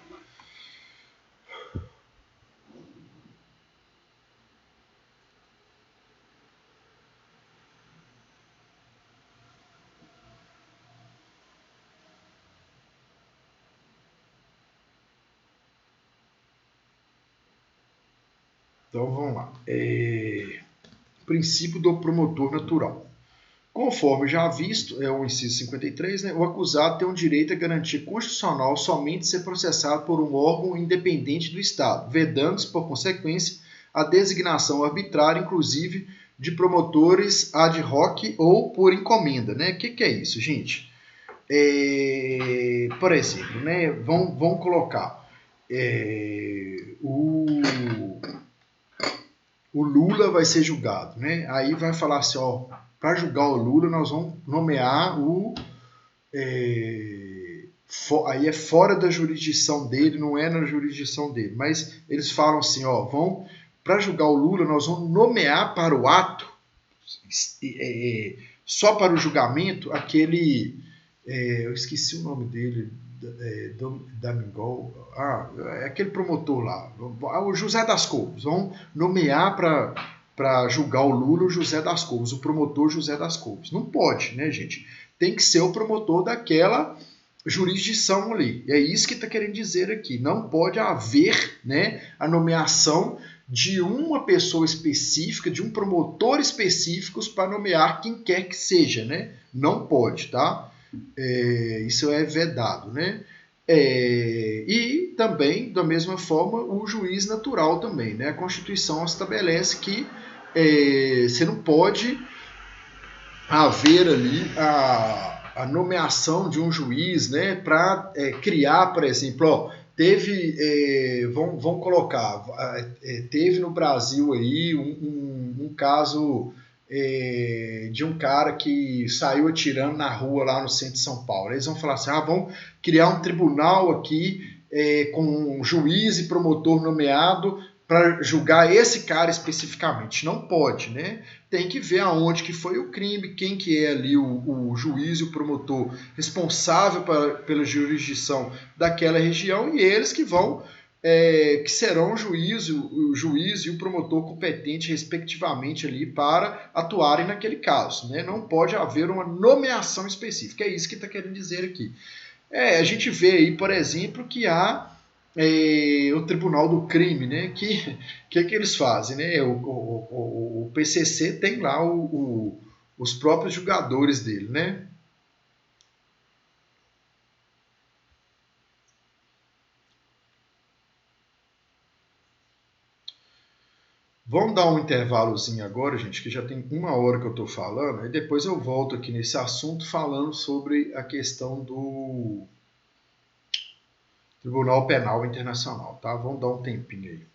Então vamos lá. Princípio do promotor natural. Conforme já visto, é o inciso 53, né, o acusado tem um direito à garantia constitucional somente ser processado por um órgão independente do Estado, vedando-se, por consequência, a designação arbitrária, inclusive, de promotores ad hoc ou por encomenda. Né? O que é isso, gente? Por exemplo, né, vamos colocar o Lula vai ser julgado, né? Aí vai falar assim, ó, para julgar o Lula nós vamos nomear aí é fora da jurisdição dele, não é na jurisdição dele, mas eles falam assim, ó, para julgar o Lula nós vamos nomear para o ato, só para o julgamento, aquele, eu esqueci o nome dele, Damingol, é aquele promotor lá, o José das Couves, vão nomear para julgar o Lula o José das Couves, o promotor José das Couves. Não pode, né, gente? Tem que ser o promotor daquela jurisdição ali. E é isso que está querendo dizer aqui. Não pode haver, né, a nomeação de uma pessoa específica, de um promotor específico para nomear quem quer que seja, né? Não pode, tá? Isso é vedado, né? E também, da mesma forma, o juiz natural também, né? A Constituição estabelece que você não pode haver ali a nomeação de um juiz, né, para criar, por exemplo, vamos colocar, teve no Brasil aí um caso de um cara que saiu atirando na rua lá no centro de São Paulo. Eles vão falar assim, vamos criar um tribunal aqui com um juiz e promotor nomeado para julgar esse cara especificamente. Não pode, né? Tem que ver aonde que foi o crime, quem que é ali o juiz e o promotor responsável pela jurisdição daquela região e eles que vão, que serão o juiz e o promotor competente respectivamente ali para atuarem naquele caso, né? Não pode haver uma nomeação específica, é isso que está querendo dizer aqui. A gente vê aí, por exemplo, que há o Tribunal do Crime, né? Que eles fazem, né? O PCC tem lá os próprios julgadores dele, né? Vamos dar um intervalozinho agora, gente, que já tem 1 hora que eu estou falando, e depois eu volto aqui nesse assunto falando sobre a questão do Tribunal Penal Internacional, tá? Vamos dar um tempinho aí.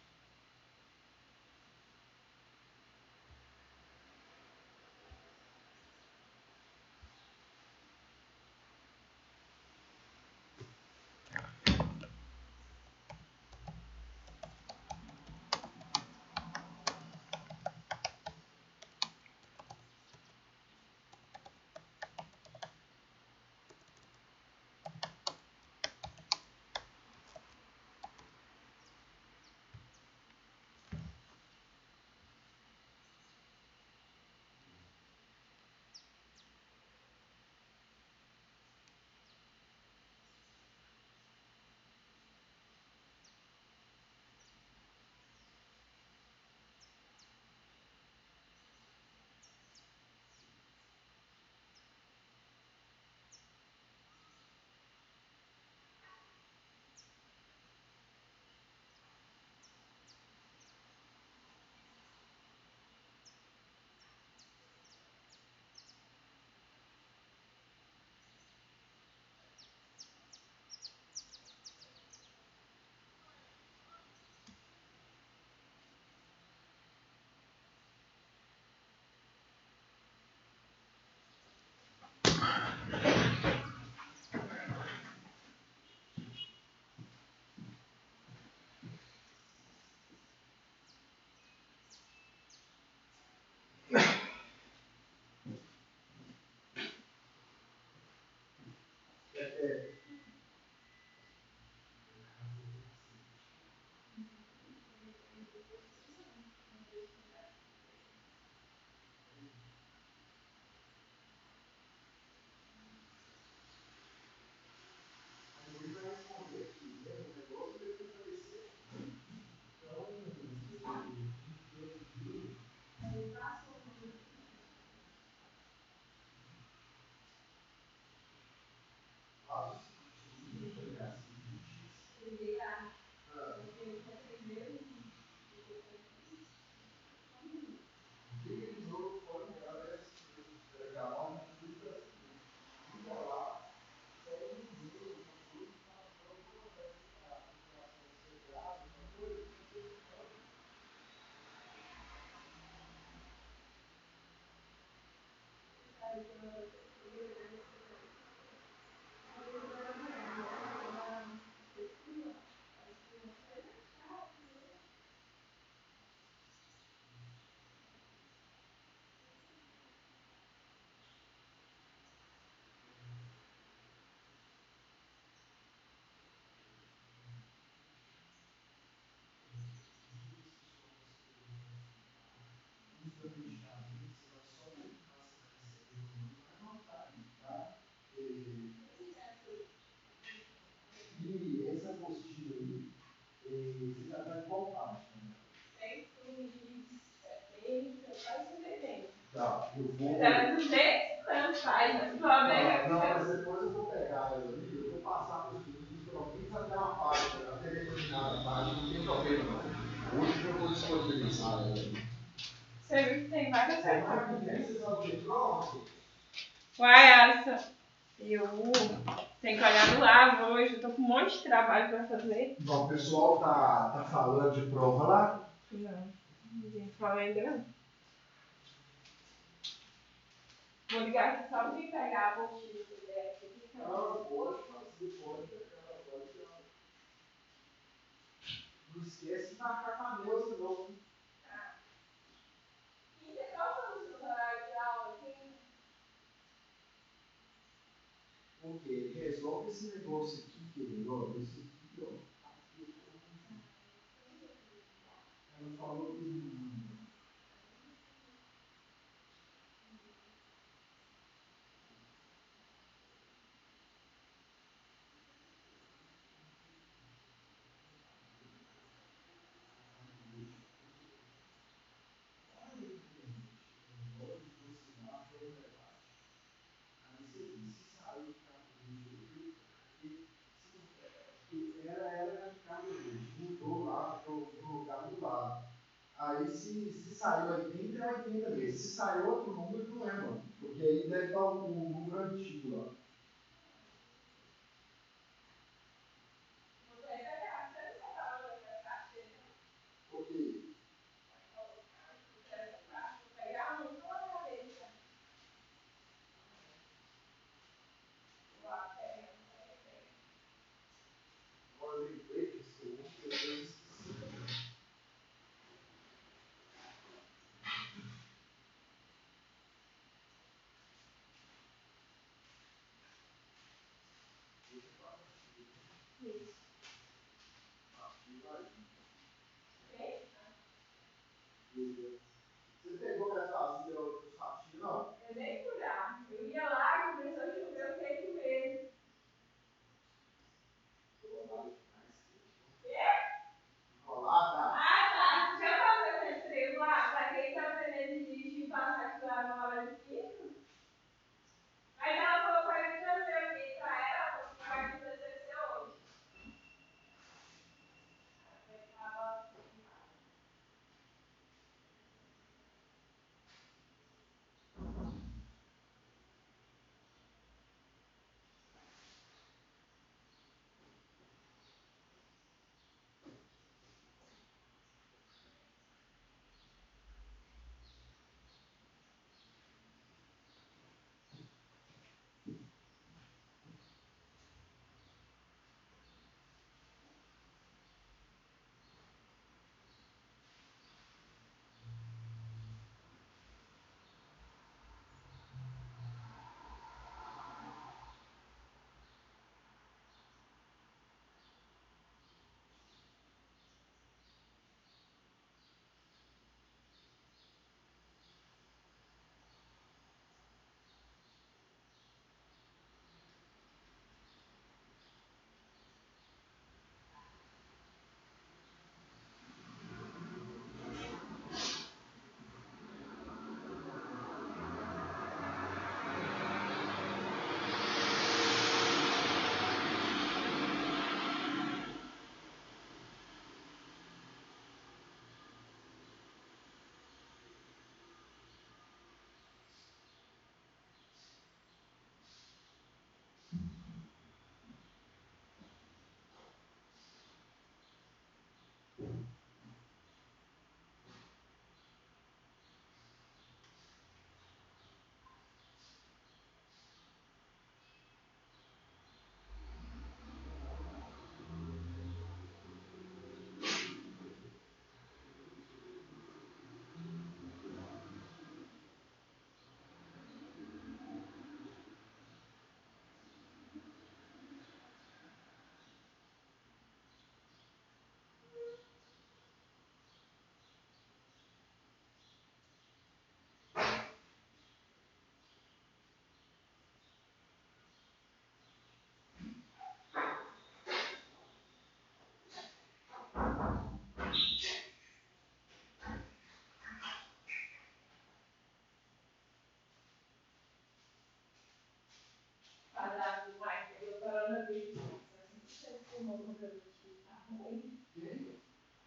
vou. Ela dos anos faz, mas o problema é que. Não, mas depois eu vou pegar ela ali, eu vou passar para os meninos pelo menos até a página, até determinada página, não tem problema não. Hoje eu vou disponibilizar ela ali. Você viu que tem várias Semana que vem vocês vão ter prova? Uai, Alisson, eu tenho que olhar no lado hoje, eu tô com um monte de trabalho pra fazer. Bom, o pessoal tá falando de prova lá? Não, ninguém fala ainda não. Vou ligar aqui só pra pegar a mochila dela. Pode fazer, pode pegar, pode pegar. Não esquece de marcar com a Neuza, não. E qual são os seus horários de aula? Ok, resolve esse negócio aqui, que é melhor. Esse aqui, ó. Ela falou que. Ela era de Cabo Verde, mudou lá pro lugar do lado. Aí se saiu 80 é 80 mesmo. Se saiu outro número, não é, mano. Porque aí deve estar o número antigo lá. Ok. Agora eu lembrei que esse eu esqueci.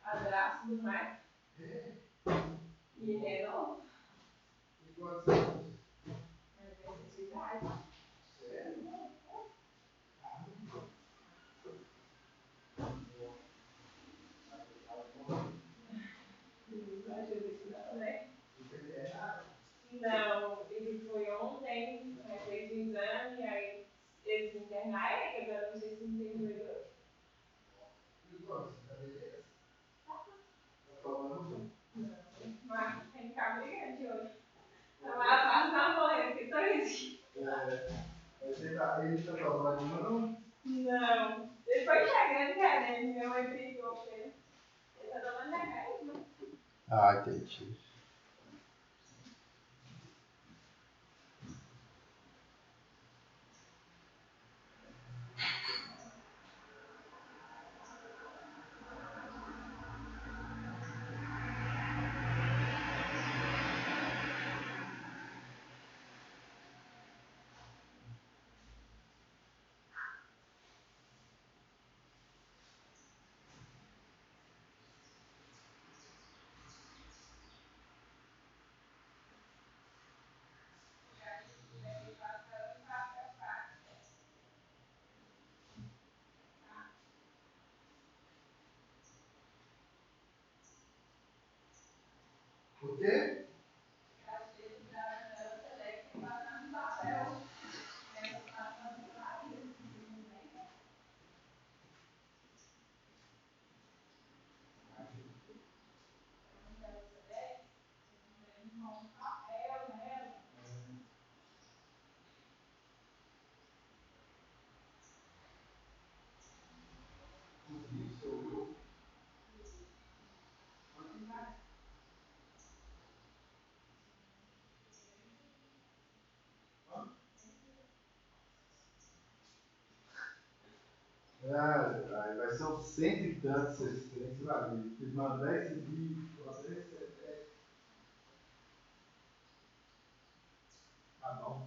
Abraço do mar. E ele é novo. Mas vai ser sua idade. Não ajuda isso não, né? Não, ele foi ontem, fez o exame, aí eles internaram ele, agora eu não sei se internou ele hoje. Não, Marcos tem que ficar brigando de hoje. Tá mais fácil não morrer do que três. Ele tá tomando uma não? Não. Ele foi chegando querendo, minha mãe brigou com ele. Ele tá tomando remédio, né? Ah, entendi. O quê? Ah, vai ser uns cento e tantos esses trens, você vai ver. Fiz mandar esse vídeo, mandar esse. Tá bom.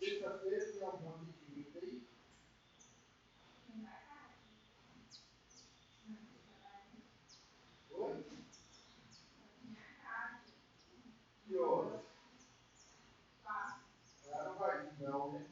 Sexta-feira tem algum atendimento aí? Oi? Que horas? Ah, não vai vir não, né?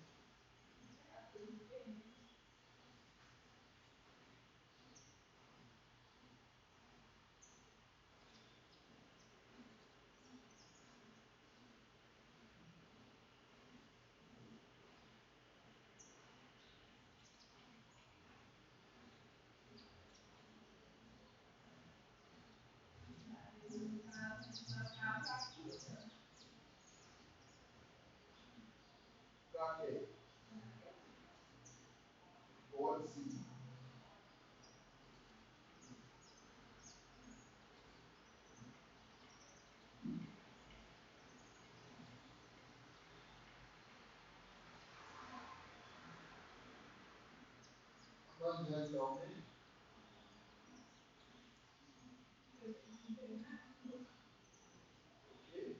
Pra quê? Pode sim. Quantos anos que aumenta? O quê?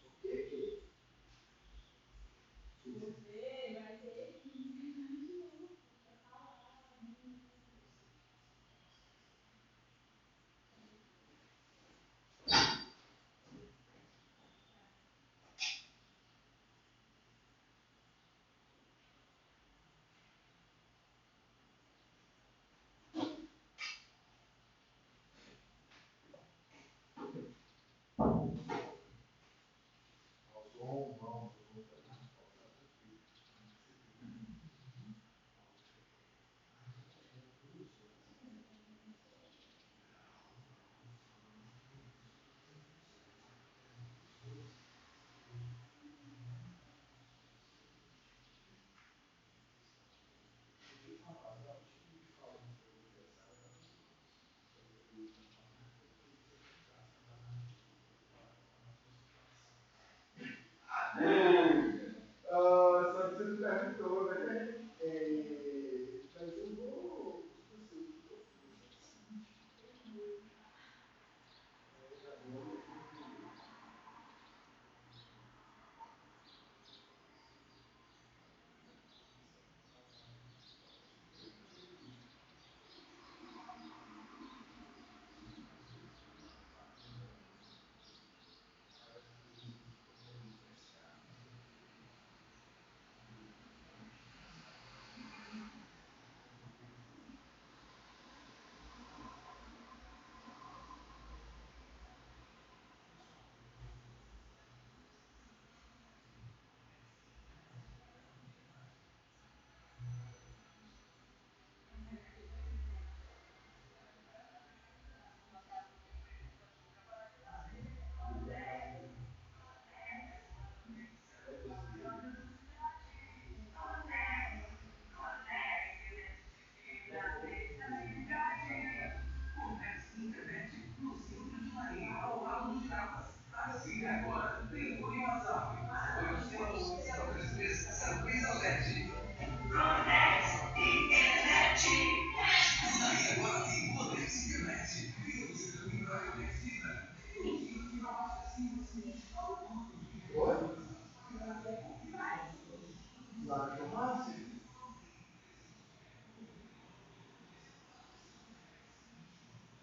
O quê, quê? Você vai ter que ensinar de novo a falar. Não, não, não. Ah, só que você não perguntou, né? Mas eu vou. Tipo assim, o que eu fiz é o seguinte. Agora eu vou.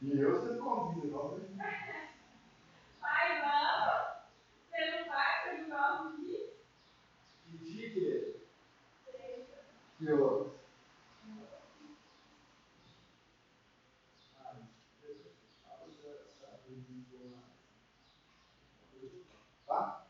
E eu sempre convido, não, né? Pai, não. Você não vai para jogar os dias? Que dia que é? Sexta. Que horas? Tá?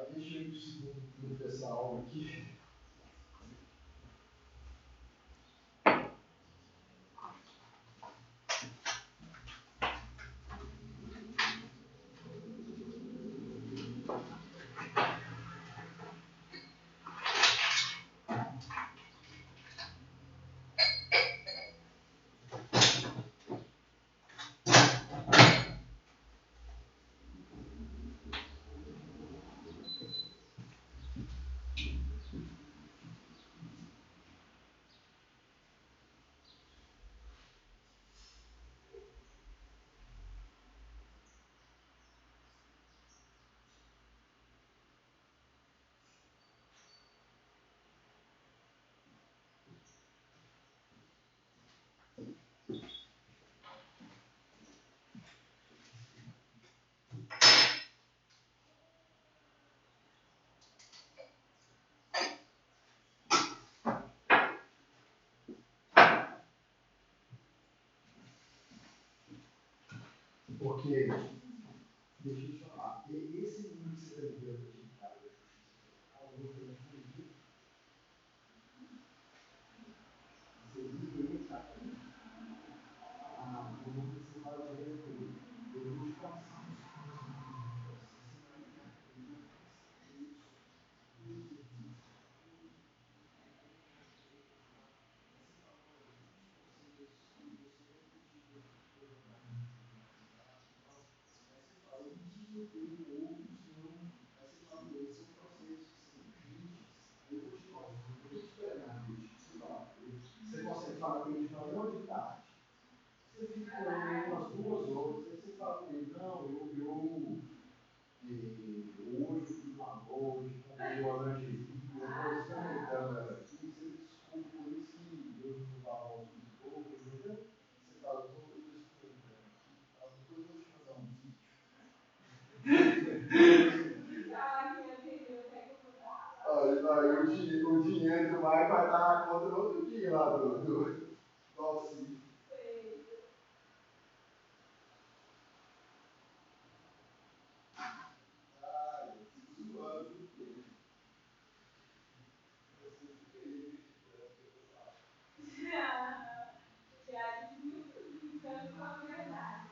Deixa eu ir para o segundo turno dessa aula aqui. Porque, deixa eu te falar, esse número que você está enviando aqui, cara, ao meu telefone, você liga ele, cara, o número que você fala direto com ele. Eu vou te passar os planos, você vai ligar para ele, vai passar isso. Você consegue falar com ele de manhã ou de tarde? Você fica com ele umas 2 horas, aí você fala com ele, não, hoje eu fui lá hoje, comprei uma lingerie, eu estou experimentando ela aqui, você desculpa por isso que eu não estava um pouco, entendeu? Você fala, eu estou experimentando aqui, tá? Depois eu vou te mandar um vídeo. Falar que minha biblioteca foi lá. Olha, o dinheiro do Mike vai estar na conta no outro dia lá do auxílio. Ah, eu fico zoando, porque você fica aí acreditando que eu tô falando. Já desviou brincando com a verdade.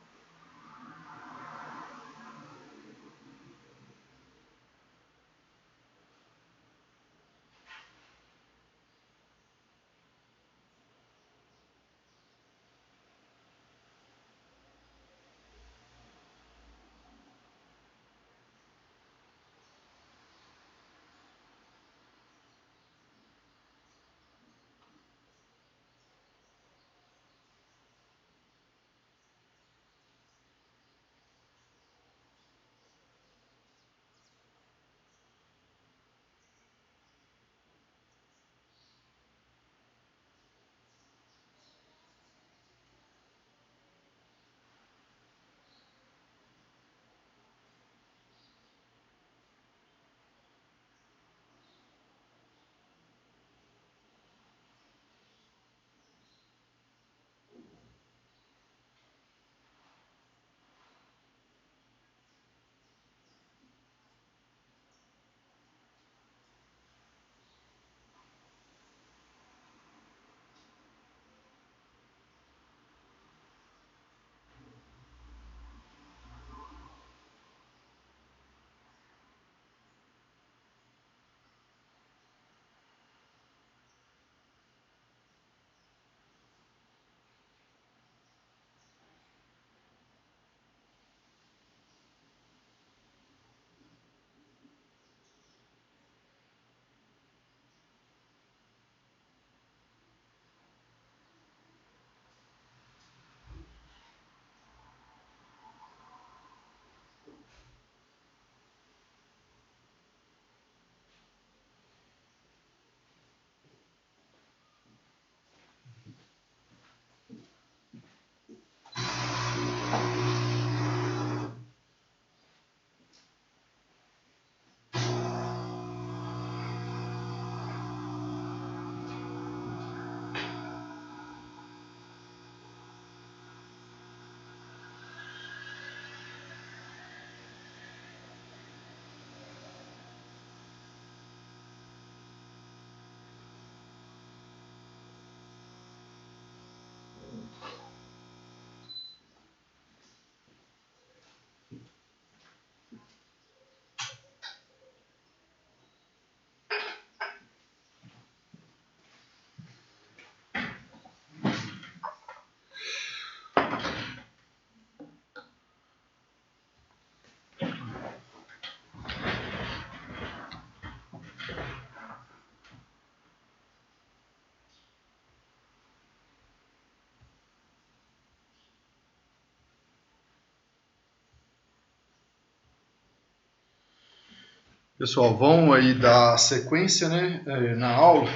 Pessoal, vamos aí dar sequência, né, na aula,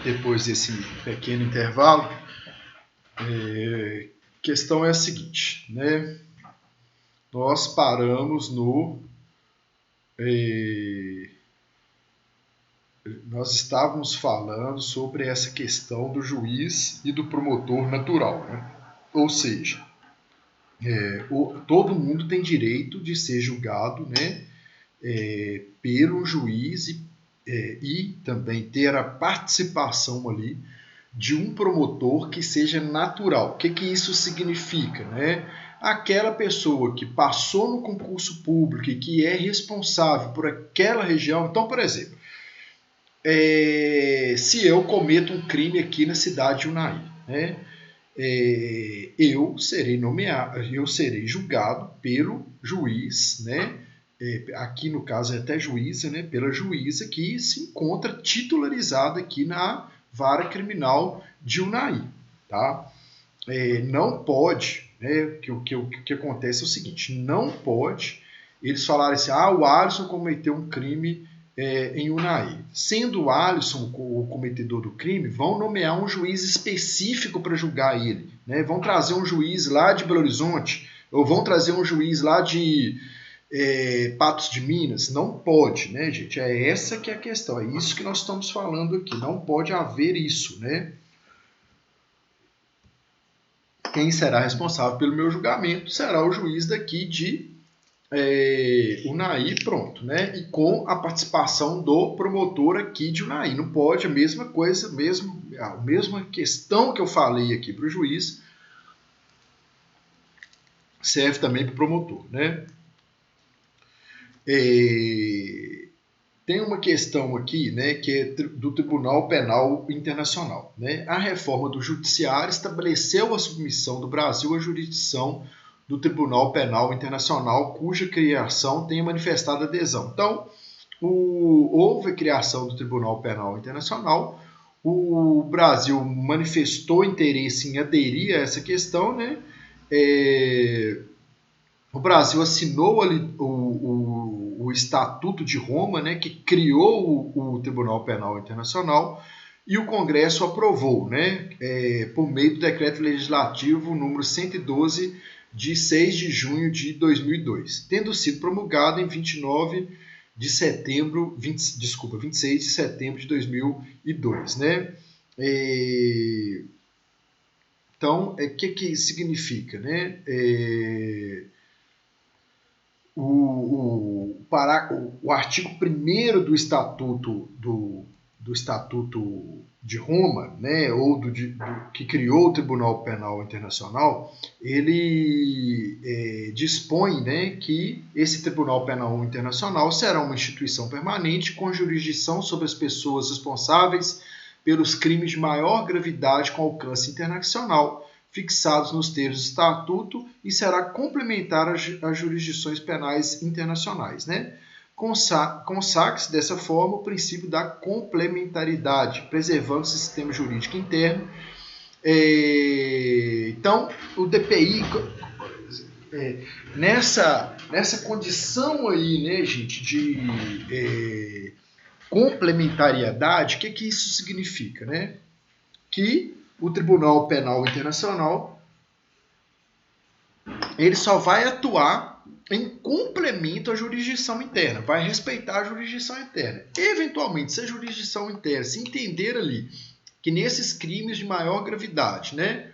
depois desse pequeno intervalo. A questão é a seguinte, né, nós paramos nós estávamos falando sobre essa questão do juiz e do promotor natural, né? Ou seja, todo mundo tem direito de ser julgado, né, pelo juiz e também ter a participação ali de um promotor que seja natural. O que isso significa, né? Aquela pessoa que passou no concurso público e que é responsável por aquela região. Então, por exemplo, se eu cometo um crime aqui na cidade de Unai, né? Eu serei julgado pelo juiz, né? Aqui no caso é até juíza, né? Pela juíza que se encontra titularizada aqui na vara criminal de Unai, tá? Não pode, né? O que acontece é o seguinte: não pode eles falarem assim, o Alisson cometeu um crime em Unai. Sendo o Alisson o cometedor do crime, vão nomear um juiz específico para julgar ele, né? Vão trazer um juiz lá de Belo Horizonte, ou vão trazer um juiz lá de Patos de Minas. Não pode, né, gente? É essa que é a questão, é isso que nós estamos falando aqui. Não pode haver isso, né? Quem será responsável pelo meu julgamento será o juiz daqui de Unai, pronto, né? E com a participação do promotor aqui de Unai. Não pode a mesma coisa, a mesma questão que eu falei aqui para o juiz serve também para o promotor, né? Tem uma questão aqui, né, que é do Tribunal Penal Internacional, né? A reforma do Judiciário estabeleceu a submissão do Brasil à jurisdição do Tribunal Penal Internacional, cuja criação tenha manifestado adesão. Então, houve a criação do Tribunal Penal Internacional, o Brasil manifestou interesse em aderir a essa questão, né? O Brasil assinou ali o Estatuto de Roma, né, que criou o Tribunal Penal Internacional, e o Congresso aprovou, né, por meio do Decreto Legislativo número 112, de 6 de junho de 2002, tendo sido promulgado em 26 de setembro de 2002, né? Então, o que significa, né? O artigo 1º do Estatuto de Roma, né, ou que criou o Tribunal Penal Internacional, ele dispõe, né, que esse Tribunal Penal Internacional será uma instituição permanente com jurisdição sobre as pessoas responsáveis pelos crimes de maior gravidade com alcance internacional, fixados nos termos do Estatuto, e será complementar às jurisdições penais internacionais, né? Consacra-se dessa forma o princípio da complementaridade, preservando o sistema jurídico interno. Então, o DPI, nessa condição aí, né, gente, de complementariedade, o que isso significa, né? Que o Tribunal Penal Internacional ele só vai atuar em complemento à jurisdição interna, vai respeitar a jurisdição interna. Eventualmente, se a jurisdição interna se entender ali que nesses crimes de maior gravidade, né,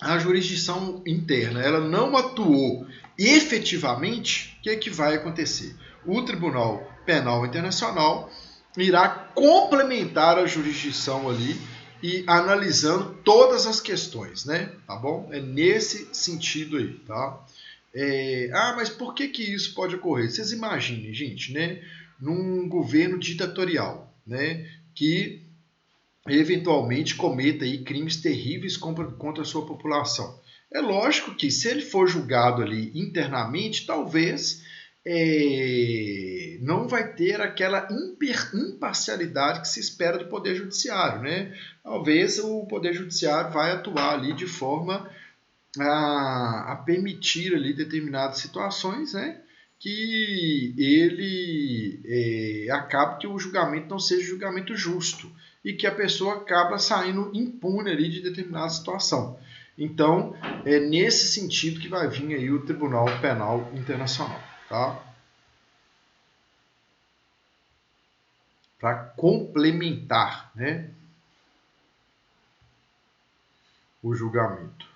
a jurisdição interna ela não atuou efetivamente, o que vai acontecer? O Tribunal Penal Internacional irá complementar a jurisdição ali e analisando todas as questões, né? Tá bom? É nesse sentido aí, tá? Mas por que isso pode ocorrer? Vocês imaginem, gente, né? Num governo ditatorial, né? Que eventualmente cometa aí crimes terríveis contra a sua população. É lógico que se ele for julgado ali internamente, talvez não vai ter aquela imparcialidade que se espera do Poder Judiciário, né? Talvez o Poder Judiciário vai atuar ali de forma a permitir ali determinadas situações, né, que ele acabe que o julgamento não seja julgamento justo e que a pessoa acaba saindo impune ali de determinada situação. Então, é nesse sentido que vai vir aí o Tribunal Penal Internacional, tá? Para complementar, né, o julgamento.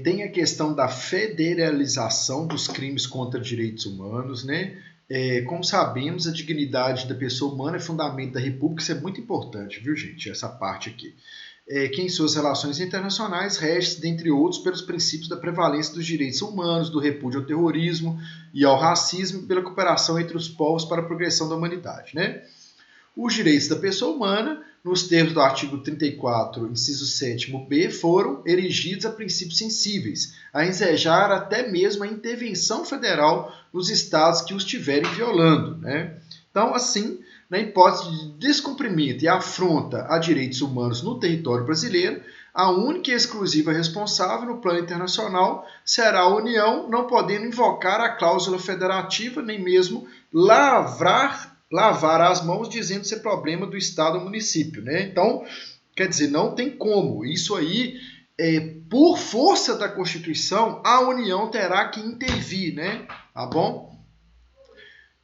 Tem a questão da federalização dos crimes contra direitos humanos, né? Como sabemos, a dignidade da pessoa humana é fundamento da República, isso é muito importante, viu, gente? Essa parte aqui. Que em suas relações internacionais rege-se, dentre outros, pelos princípios da prevalência dos direitos humanos, do repúdio ao terrorismo e ao racismo, e pela cooperação entre os povos para a progressão da humanidade, né? Os direitos da pessoa humana, nos termos do artigo 34, inciso 7º-B, foram erigidos a princípios sensíveis, a ensejar até mesmo a intervenção federal nos estados que os estiverem violando, né? Então, assim, na hipótese de descumprimento e afronta a direitos humanos no território brasileiro, a única e exclusiva responsável no plano internacional será a União, não podendo invocar a cláusula federativa, nem mesmo lavar as mãos dizendo ser problema do Estado ou município, né? Então, quer dizer, não tem como. Isso aí, por força da Constituição, a União terá que intervir, né? Tá bom?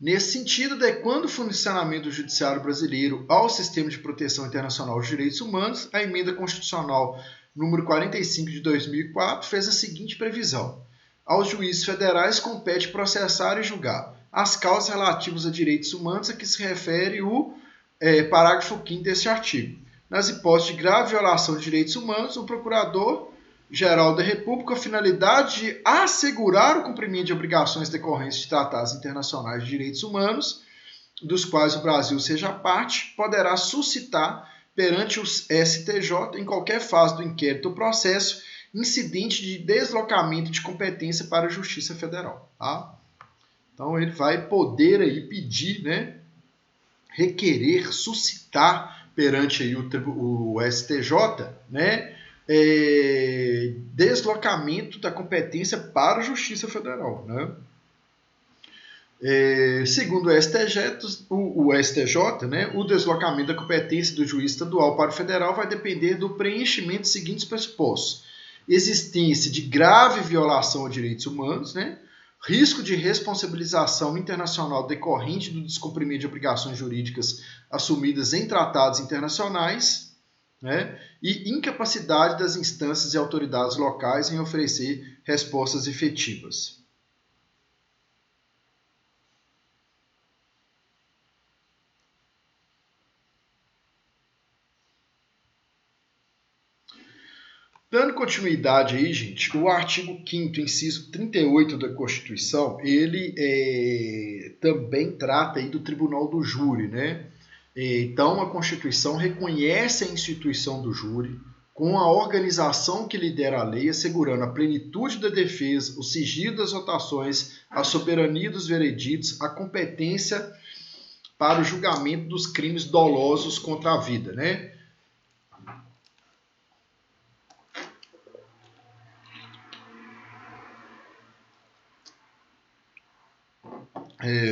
Nesse sentido, adequando o funcionamento do Judiciário brasileiro ao sistema de proteção internacional dos direitos humanos, a emenda constitucional número 45 de 2004 fez a seguinte previsão: aos juízes federais compete processar e julgar as causas relativas a direitos humanos a que se refere o parágrafo 5º deste artigo. Nas hipóteses de grave violação de direitos humanos, o Procurador-Geral da República, com a finalidade de assegurar o cumprimento de obrigações decorrentes de tratados internacionais de direitos humanos, dos quais o Brasil seja parte, poderá suscitar perante o STJ, em qualquer fase do inquérito ou processo, incidente de deslocamento de competência para a Justiça Federal. Tá? Então ele vai poder aí pedir, né, requerer, suscitar perante aí o STJ, né, deslocamento da competência para a Justiça Federal, né? Segundo o STJ, né, o deslocamento da competência do juiz estadual para o federal vai depender do preenchimento dos seguintes pressupostos: existência de grave violação a direitos humanos, né, risco de responsabilização internacional decorrente do descumprimento de obrigações jurídicas assumidas em tratados internacionais, né, e incapacidade das instâncias e autoridades locais em oferecer respostas efetivas. Dando continuidade aí, gente, o artigo 5º, inciso 38 da Constituição, ele também trata aí do Tribunal do Júri, né? Então, a Constituição reconhece a instituição do júri com a organização que lidera a lei, assegurando a plenitude da defesa, o sigilo das votações, a soberania dos vereditos, a competência para o julgamento dos crimes dolosos contra a vida, né?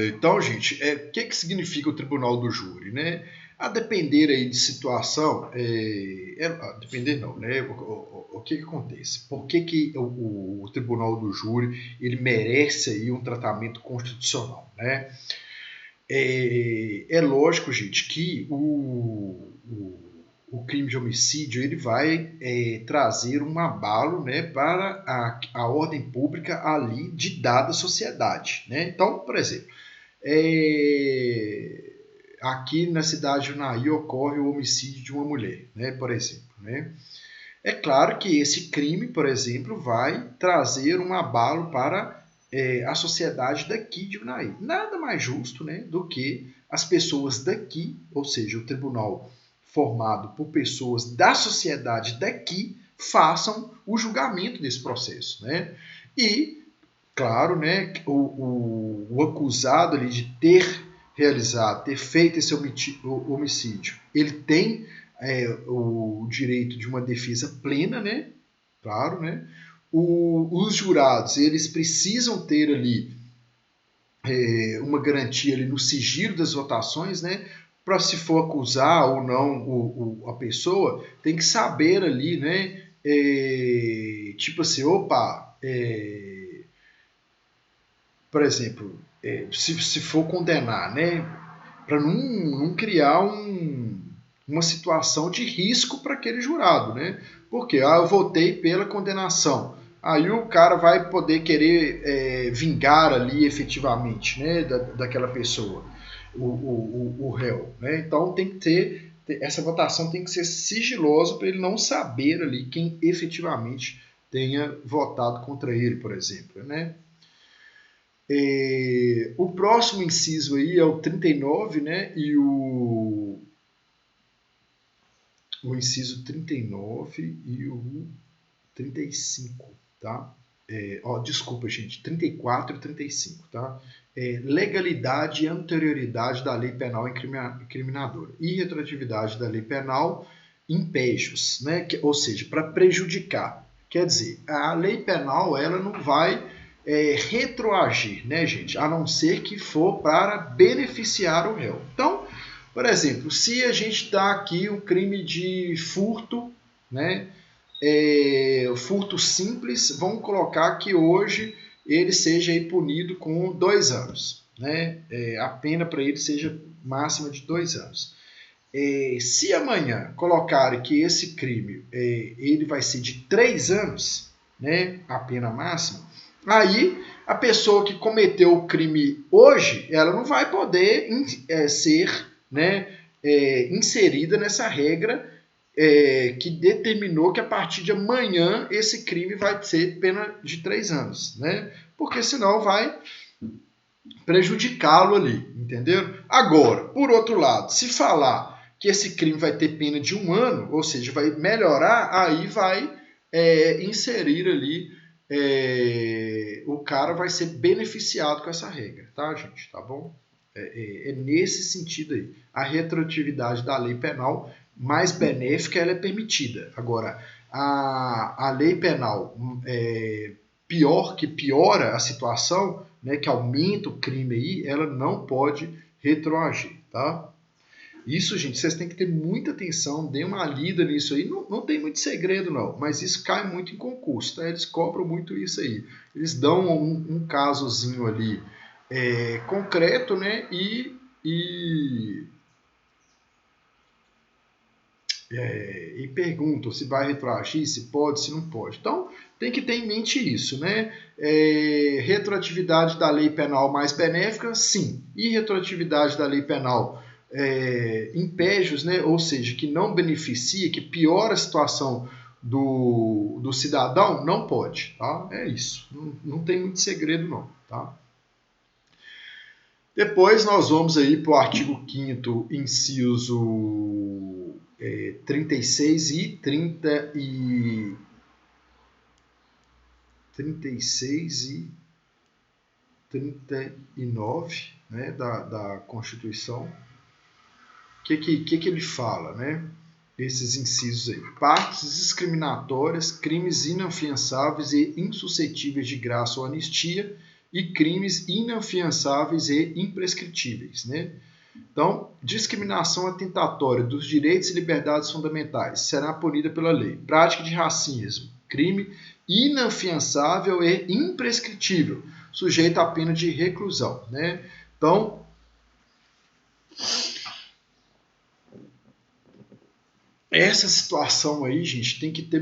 Então, gente, o que significa o Tribunal do Júri, né? A depender aí de situação, a depender não, né? O que acontece? Por que o Tribunal do Júri ele merece aí um tratamento constitucional, né? É lógico, gente, que o crime de homicídio ele vai trazer um abalo, né, para a ordem pública ali de dada sociedade, né? Então, por exemplo, aqui na cidade de Unai ocorre o homicídio de uma mulher, né, por exemplo, né? É claro que esse crime, por exemplo, vai trazer um abalo para a sociedade daqui de Unai. Nada mais justo, né, do que as pessoas daqui, ou seja, o tribunal formado por pessoas da sociedade daqui, façam o julgamento desse processo, né? E, claro, né, o acusado ali de ter realizado, ter feito esse homicídio, ele tem o direito de uma defesa plena, né? Claro, né? Os jurados, eles precisam ter ali uma garantia ali no sigilo das votações, né? Para se for acusar ou não a pessoa, tem que saber ali, né? Tipo assim, opa, por exemplo, se for condenar, né? Para não criar uma situação de risco para aquele jurado, né? Porque eu votei pela condenação. Aí o cara vai poder querer vingar ali efetivamente, né, daquela pessoa, o réu, né? Então tem que ter, essa votação tem que ser sigilosa para ele não saber ali quem efetivamente tenha votado contra ele, por exemplo, né? O próximo inciso aí é o 39, né? E o inciso 39 e o 35, tá? Desculpa, gente, 34 e 35, tá? Legalidade e anterioridade da lei penal incriminadora e retroatividade da lei penal impégios, né? Ou seja, para prejudicar. Quer dizer, a lei penal ela não vai retroagir, né, gente? A não ser que for para beneficiar o réu. Então, por exemplo, se a gente dá aqui um crime de furto, né? Furto simples, vamos colocar que hoje ele seja aí punido com 2 anos, né? A pena para ele seja máxima de 2 anos. Se amanhã colocarem que esse crime ele vai ser de 3 anos, né? A pena máxima, aí a pessoa que cometeu o crime hoje, ela não vai poder ser, né, inserida nessa regra que determinou que a partir de amanhã esse crime vai ser pena de 3 anos, né? Porque senão vai prejudicá-lo ali, entendeu? Agora, por outro lado, se falar que esse crime vai ter pena de 1 ano, ou seja, vai melhorar, aí vai inserir ali, o cara vai ser beneficiado com essa regra, tá, gente? Tá bom? É nesse sentido aí. A retroatividade da lei penal mais benéfica ela é permitida. Agora, a lei penal pior, que piora a situação, né, que aumenta o crime aí, ela não pode retroagir, tá? Isso, gente, vocês têm que ter muita atenção, dê uma lida nisso aí. Não tem muito segredo, não, mas isso cai muito em concurso, tá? Eles cobram muito isso aí. Eles dão um casozinho ali concreto, né? E perguntam se vai retroagir, se pode, se não pode. Então, tem que ter em mente isso, né? Retroatividade da lei penal mais benéfica, sim. E retroatividade da lei penal impégios, né? Ou seja, que não beneficia, que piora a situação do cidadão, não pode, tá? É isso. Não tem muito segredo, não, tá? Depois nós vamos aí para o artigo 5º, inciso 36 e 39, né, da Constituição. O que ele fala, né? Esses incisos aí. Partes discriminatórias, crimes inafiançáveis e insuscetíveis de graça ou anistia e crimes inafiançáveis e imprescritíveis, né? Então, discriminação atentatória dos direitos e liberdades fundamentais será punida pela lei. Prática de racismo, crime inafiançável e imprescritível, sujeito à pena de reclusão, né? Então, essa situação aí, gente, tem que ter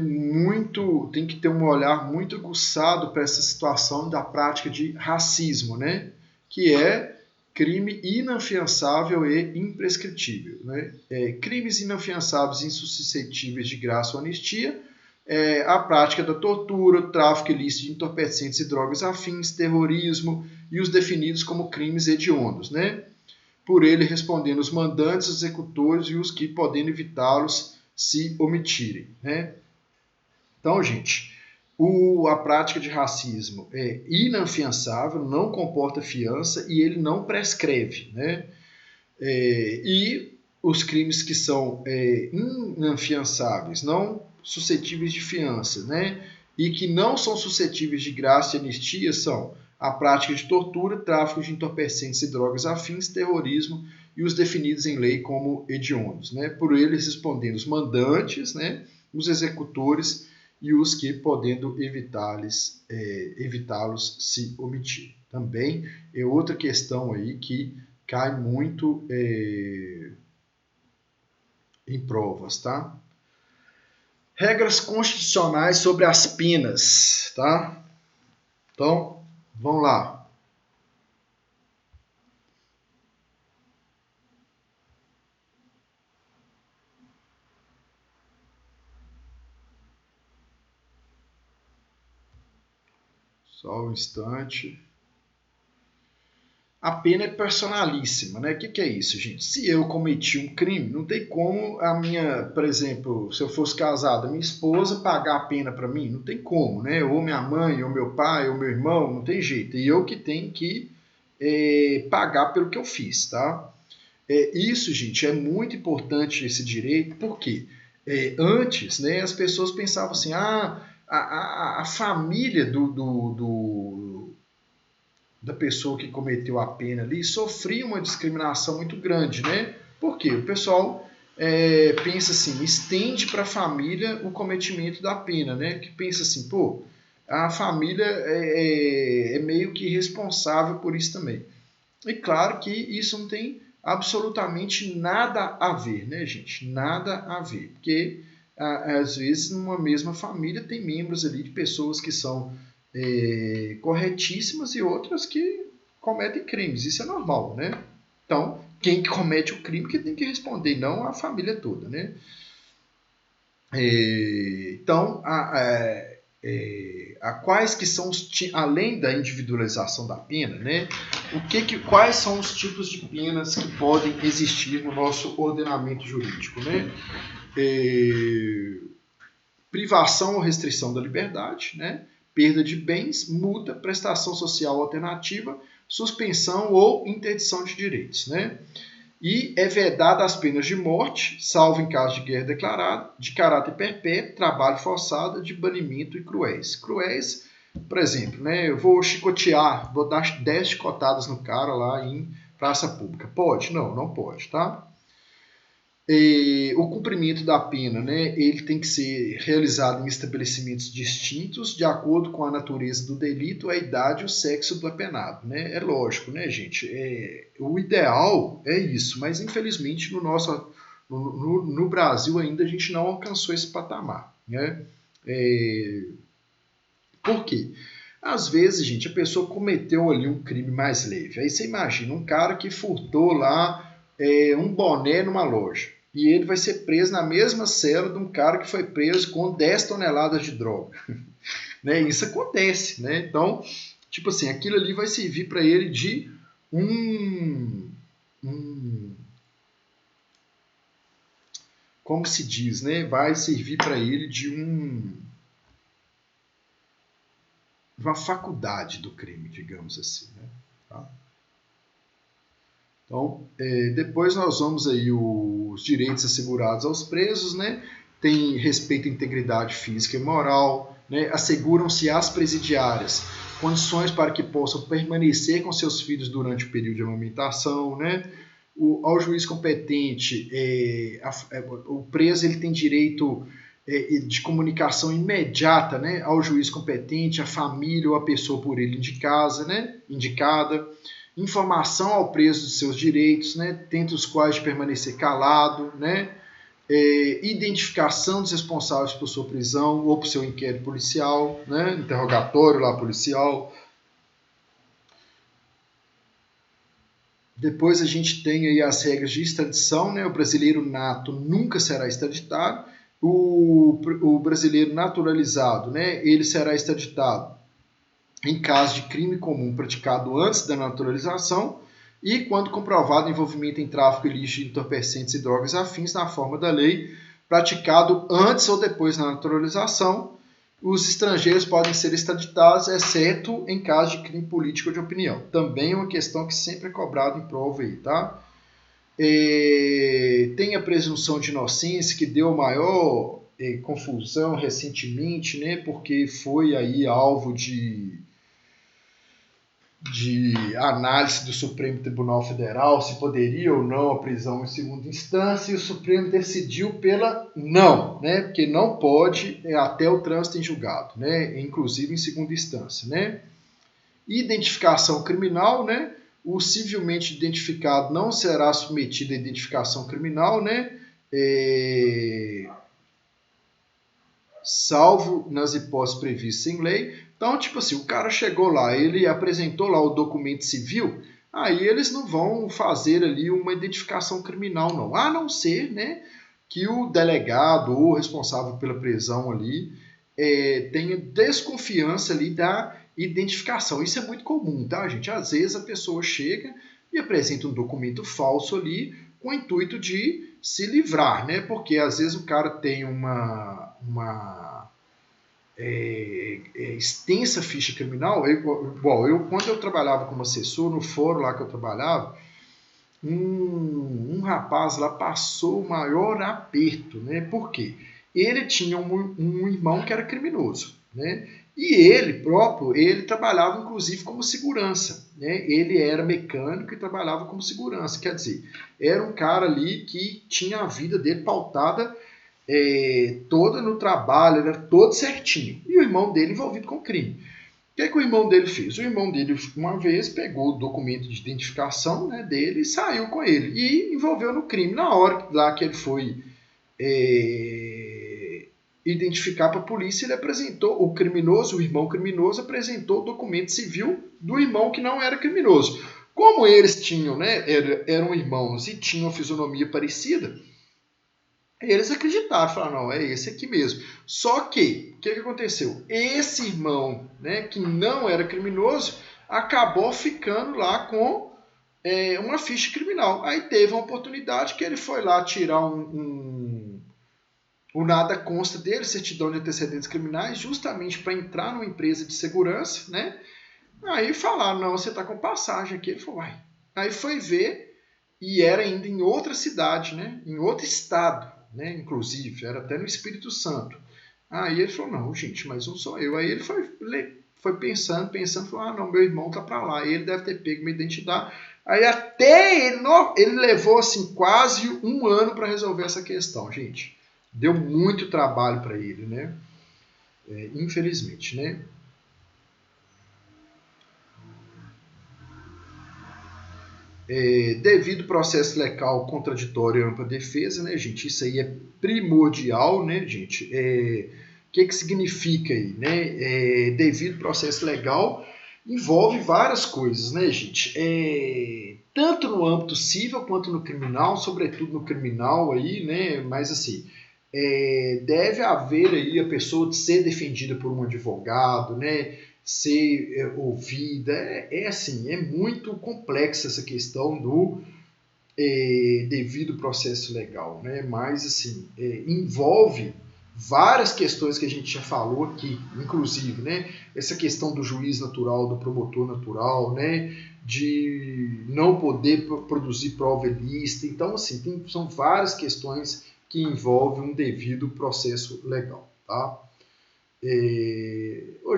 um olhar muito aguçado para essa situação da prática de racismo, né? Que é crime inafiançável e imprescritível. Né? Crimes inafiançáveis e insuscetíveis de graça ou anistia, a prática da tortura, tráfico ilícito de entorpecentes e drogas afins, terrorismo e os definidos como crimes hediondos, né? Por ele respondendo os mandantes, os executores e os que, podendo evitá-los, se omitirem, né? Então, gente, a prática de racismo é inafiançável, não comporta fiança e ele não prescreve, né? E os crimes que são inafiançáveis, não suscetíveis de fiança, né? E que não são suscetíveis de graça e anistia são a prática de tortura, tráfico de entorpecentes e drogas afins, terrorismo e os definidos em lei como hediondos, né? Por eles respondendo os mandantes, né? Os executores e os que, podendo evitá-los, se omitir. Também é outra questão aí que cai muito em provas, tá? Regras constitucionais sobre as penas, tá? Então, vamos lá. Só um instante. A pena é personalíssima, né? O que é isso, gente? Se eu cometi um crime, não tem como a minha, por exemplo, se eu fosse casado, a minha esposa pagar a pena para mim, não tem como, né? Ou minha mãe, ou meu pai, ou meu irmão, não tem jeito. E eu que tenho que pagar pelo que eu fiz, tá? Isso, gente, é muito importante esse direito, porque antes, né, as pessoas pensavam assim, a família da pessoa que cometeu a pena ali sofria uma discriminação muito grande, né? Porque o pessoal pensa assim, estende para a família o cometimento da pena, né? Que pensa assim, pô, a família é meio que responsável por isso também. E claro que isso não tem absolutamente nada a ver, né, gente? Nada a ver, porque às vezes numa mesma família tem membros ali de pessoas que são corretíssimas e outras que cometem crimes. Isso é normal, né? Então, quem que comete o crime que tem que responder, não a família toda, né? Então, quais que são além da individualização da pena, né? Quais são os tipos de penas que podem existir no nosso ordenamento jurídico, né? Privação ou restrição da liberdade, né? Perda de bens, multa, prestação social alternativa, suspensão ou interdição de direitos, né? E é vedada as penas de morte, salvo em caso de guerra declarada, de caráter perpétuo, trabalho forçado, de banimento e cruéis. Cruéis, por exemplo, né, eu vou chicotear, vou dar 10 chicotadas no cara lá em praça pública. Pode? Não, não pode, tá? O cumprimento da pena, né, ele tem que ser realizado em estabelecimentos distintos, de acordo com a natureza do delito, a idade e o sexo do apenado. Né? É lógico, né, gente? O ideal é isso, mas infelizmente no Brasil ainda a gente não alcançou esse patamar. Né? Por quê? Às vezes, gente, a pessoa cometeu ali um crime mais leve. Aí você imagina um cara que furtou lá um boné numa loja. E ele vai ser preso na mesma cela de um cara que foi preso com 10 toneladas de droga. Né? Isso acontece, né? Então, tipo assim, aquilo ali vai servir para ele de como se diz, né? Vai servir para ele de uma faculdade do crime, digamos assim, né? Tá? Então, depois nós vamos aí os direitos assegurados aos presos, né? Tem respeito à integridade física e moral, né? Asseguram-se às presidiárias condições para que possam permanecer com seus filhos durante o período de amamentação, né? Ao juiz competente, o preso ele tem direito de comunicação imediata, né? Ao juiz competente, à família ou à pessoa por ele indicada. Informação ao preso de seus direitos, né, dentre os quais de permanecer calado, né, identificação dos responsáveis por sua prisão ou por seu inquérito policial, né, interrogatório lá policial, Depois a gente tem aí as regras de extradição, né? O brasileiro nato nunca será extraditado. O brasileiro naturalizado, né? Ele será extraditado em caso de crime comum praticado antes da naturalização e quando comprovado envolvimento em tráfico ilícito de entorpecentes e drogas afins na forma da lei, praticado antes ou depois da naturalização. Os estrangeiros podem ser extraditados, exceto em caso de crime político ou de opinião. Também é uma questão que sempre é cobrada em prova aí, tá? Tem a presunção de inocência, que deu maior confusão recentemente, né? Porque foi aí alvo de análise do Supremo Tribunal Federal, se poderia ou não a prisão em segunda instância, e o Supremo decidiu pela não, né? Porque não pode até o trânsito em julgado, né? Inclusive em segunda instância, né? Identificação criminal, né? O civilmente identificado não será submetido à identificação criminal, né? Salvo nas hipóteses previstas em lei. Então, tipo assim, o cara chegou lá, ele apresentou lá o documento civil, aí eles não vão fazer ali uma identificação criminal, não. A não ser, né, que o delegado ou responsável pela prisão ali tenha desconfiança ali da identificação. Isso é muito comum, tá, gente? Às vezes a pessoa chega e apresenta um documento falso ali com o intuito de se livrar, né? Porque às vezes o cara tem uma extensa ficha criminal. Quando eu trabalhava como assessor, no fórum lá que eu trabalhava, um rapaz lá passou o maior aperto, né? Por quê? Ele tinha um irmão que era criminoso, né? E ele próprio, ele trabalhava inclusive como segurança, né? Ele era mecânico e trabalhava como segurança, quer dizer, era um cara ali que tinha a vida dele pautada toda no trabalho, era todo certinho. E o irmão dele envolvido com crime. O que o irmão dele fez? O irmão dele, uma vez, pegou o documento de identificação, né, dele e saiu com ele. E envolveu no crime. Na hora lá que ele foi identificar para a polícia, ele apresentou, o criminoso, o irmão criminoso, apresentou o documento civil do irmão que não era criminoso. Como eles tinham, né, eram irmãos e tinham fisionomia parecida, eles acreditaram, falaram, não, é esse aqui mesmo. Só que, o que aconteceu? Esse irmão, né, que não era criminoso, acabou ficando lá com uma ficha criminal. Aí teve uma oportunidade que ele foi lá tirar o nada consta dele, certidão de antecedentes criminais, justamente para entrar numa empresa de segurança, né? Aí falaram, não, você está com passagem aqui. Ele falou, uai. Aí foi ver, e era ainda em outra cidade, né? Em outro estado, né? Inclusive, era até no Espírito Santo. Aí ele falou, não, gente, mas não sou eu. Aí ele foi pensando, falou, não, meu irmão tá para lá. Ele deve ter pego minha identidade. Aí até ele levou assim quase um ano para resolver essa questão, gente. Deu muito trabalho para ele, né? Infelizmente, né? Devido ao processo legal contraditório e ampla defesa, né, gente? Isso aí é primordial, né, gente? O que significa aí, né? Devido ao processo legal envolve várias coisas, né, gente? Tanto no âmbito civil quanto no criminal, sobretudo no criminal aí, né? Mas assim, deve haver aí a pessoa ser defendida por um advogado, né? Ser ouvida, assim, é muito complexa essa questão do devido processo legal, né? Mas assim, envolve várias questões que a gente já falou aqui, inclusive, né? Essa questão do juiz natural, do promotor natural, né? De não poder produzir prova ilícita. Então, assim, são várias questões que envolvem um devido processo legal, tá?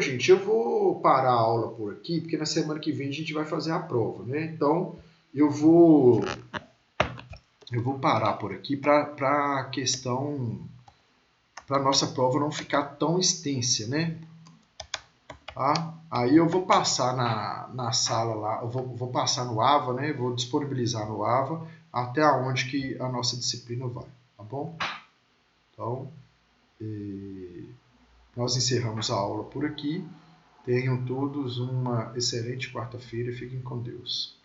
Gente, eu vou parar a aula por aqui, porque na semana que vem a gente vai fazer a prova, né? Então, eu vou parar por aqui para a questão, para a nossa prova não ficar tão extensa, né? Tá? Aí eu vou passar na sala lá, eu vou passar no AVA, né? Vou disponibilizar no AVA até onde que a nossa disciplina vai, tá bom? Então, nós encerramos a aula por aqui. Tenham todos uma excelente quarta-feira e fiquem com Deus.